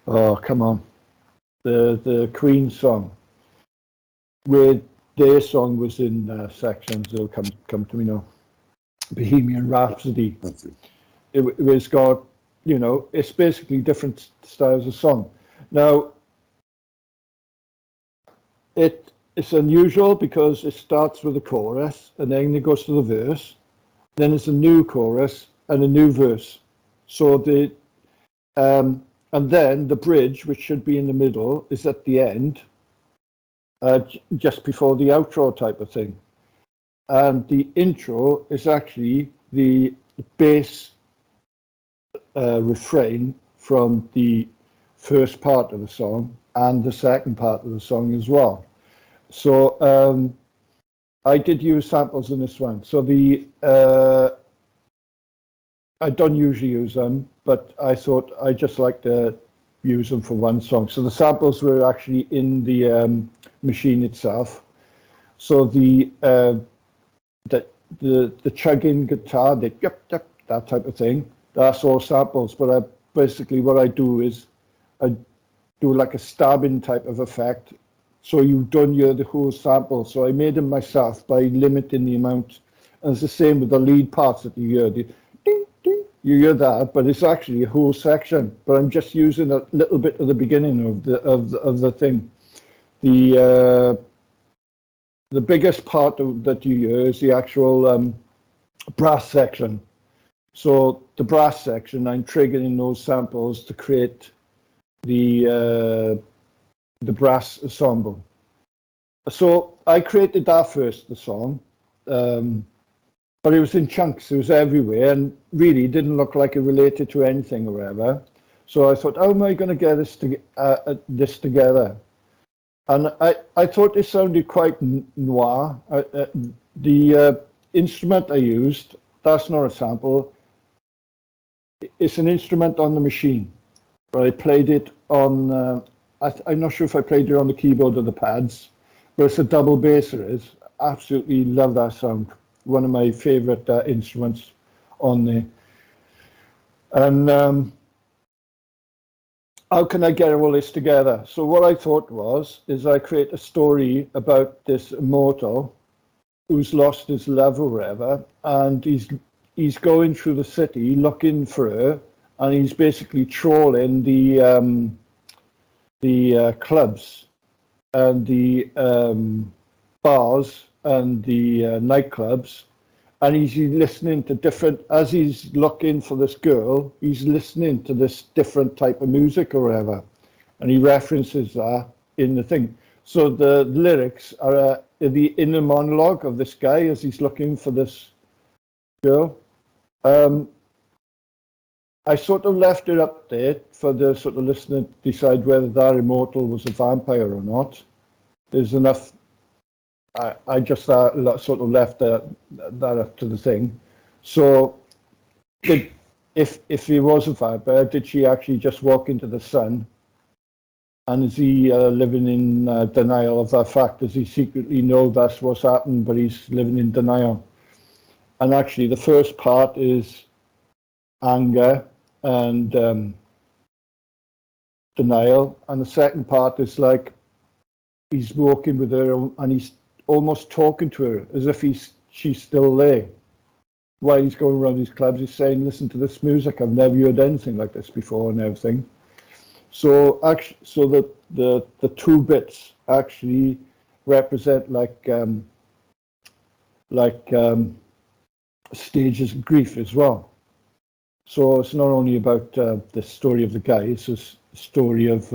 come on, the Queen song, where their song was in sections. It'll come to me now. Bohemian Rhapsody. It was got, it's basically different styles of song. Now, it's unusual because it starts with a chorus and then it goes to the verse. Then it's a new chorus and a new verse. So and then the bridge, which should be in the middle, is at the end, just before the outro type of thing. And the intro is actually the bass refrain from the first part of the song and the second part of the song as well. So I did use samples in this one. So I don't usually use them, but I thought I just like to use them for one song. So the samples were actually in the machine itself. So the chugging guitar, the yep, that type of thing, that's all samples. But basically what I do is I do like a stabbing type of effect, so you don't hear the whole sample. So I made them myself by limiting the amount. And it's the same with the lead parts that you hear. The ding, ding, you hear that, but it's actually a whole section. But I'm just using a little bit of the beginning of the thing. The biggest part that you hear is the actual brass section. So the brass section, I'm triggering those samples to create the brass ensemble. So I created that first, the song, but it was in chunks. It was everywhere, and really didn't look like it related to anything or whatever. So I thought, how am I going to get this together? And I thought it sounded quite noir. The instrument I used, that's not a sample. It's an instrument on the machine. But I played it on, I'm not sure if I played it on the keyboard or the pads, but it's a double bass it is. Absolutely love that sound. One of my favorite instruments on there. And how can I get all this together? So what I thought is I create a story about this immortal who's lost his love or whatever, and he's going through the city looking for her, and he's basically trolling the clubs and the bars and the nightclubs, and he's listening to different, as he's looking for this girl, he's listening to this different type of music or whatever, and he references that in the thing. So the lyrics are the inner monologue of this guy as he's looking for this girl. I sort of left it up there for the sort of listener to decide whether that immortal was a vampire or not. There's enough. I just sort of left that up to the thing. So, if he was a vampire, did she actually just walk into the sun? And is he living in denial of that fact? Does he secretly know that's what's happened, but he's living in denial? And actually, the first part is anger and denial, and the second part is like he's walking with her and he's almost talking to her as if she's still there. While he's going around these clubs, he's saying, "Listen to this music. I've never heard anything like this before," and everything. So actually, so the two bits actually represent like stages of grief as well. So it's not only about the story of the guy; it's a story of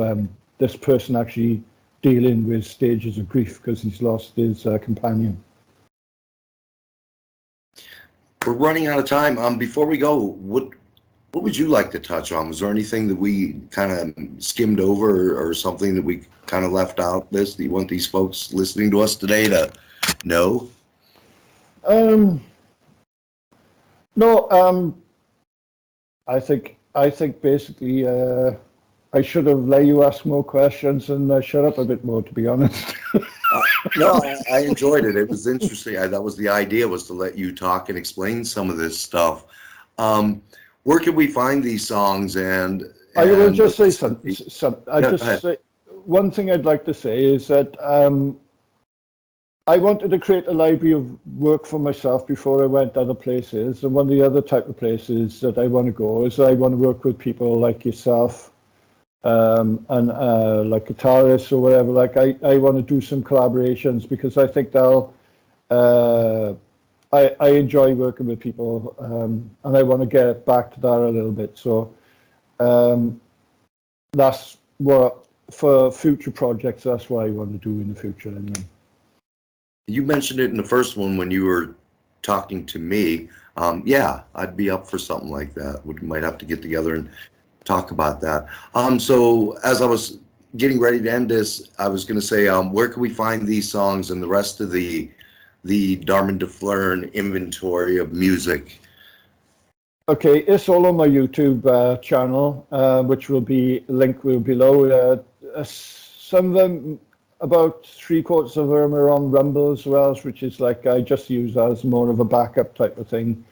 this person actually dealing with stages of grief because he's lost his companion. We're running out of time. Before we go, what would you like to touch on? Was there anything that we kind of skimmed over or something that we kind of left out that you want these folks listening to us today to know? No, I think basically I should have let you ask more questions and shut up a bit more, to be honest. No, I enjoyed it. It was interesting. That was the idea, was to let you talk and explain some of this stuff. Where can we find these songs? And I will just say something. One thing I'd like to say is that I wanted to create a library of work for myself before I went other places. And one of the other type of places that I want to go is I want to work with people like yourself and like guitarists or whatever. Like I want to do some collaborations because I think I enjoy working with people and I want to get back to that a little bit. So that's what, for future projects, that's what I want to do in the future anyway. You mentioned it in the first one when you were talking to me. Yeah, I'd be up for something like that. We might have to get together and talk about that. So as I was getting ready to end this, I was going to say, where can we find these songs and the rest of the Darmin De'flern inventory of music? Okay, it's all on my YouTube channel, which will be linked below. Some of them, about 3/4 of them are on Rumble as well, which is like I just use as more of a backup type of thing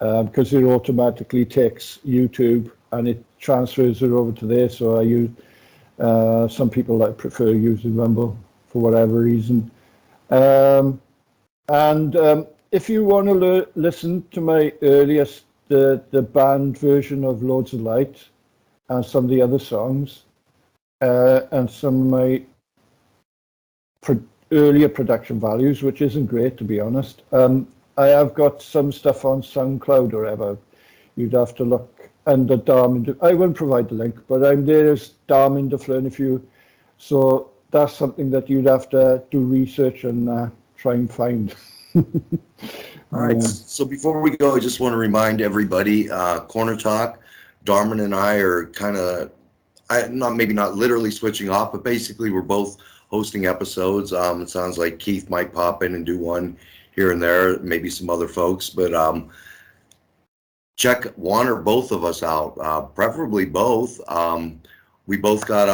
because it automatically takes YouTube and it transfers it over to there. So I use some people that prefer using Rumble for whatever reason. And if you want to listen to my earliest, the band version of Lords of Light and some of the other songs and some of my earlier production values, which isn't great to be honest. I have got some stuff on SoundCloud or whatever. You'd have to look under Darmin. I won't provide the link, but I'm there as Darmin De'flern so that's something that you'd have to do research and try and find. All right. So before we go, I just want to remind everybody, Corner Talk, Darmin and I are kind of, maybe not literally switching off, but basically we're both hosting episodes. It sounds like Keith might pop in and do one here and there, maybe some other folks, but check one or both of us out, preferably both. We both got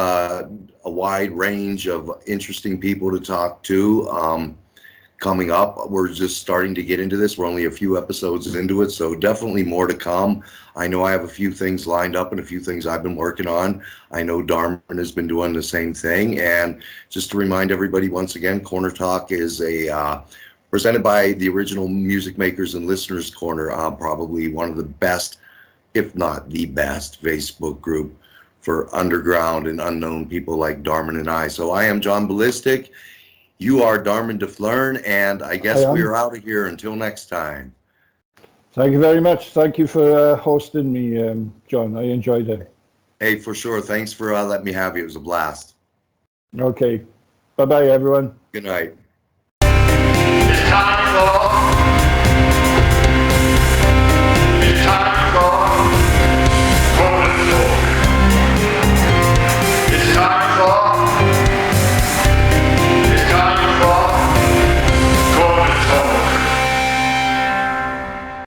a wide range of interesting people to talk to coming up. We're just starting to get into this. We're only a few episodes into it, so definitely more to come. I know I have a few things lined up and a few things I've been working on. I know Darmin has been doing the same thing. And just to remind everybody once again, Corner Talk is presented by the original Music Makers and Listeners Corner, probably one of the best if not the best, Facebook group for underground and unknown people like Darmin and I. So I am John Ballistic. You are Darmin De'flern, and I guess we are out of here until next time. Thank you very much. Thank you for hosting me, John. I enjoyed it. Hey, for sure. Thanks for letting me have you. It was a blast. Okay. Bye-bye, everyone. Good night. It's time for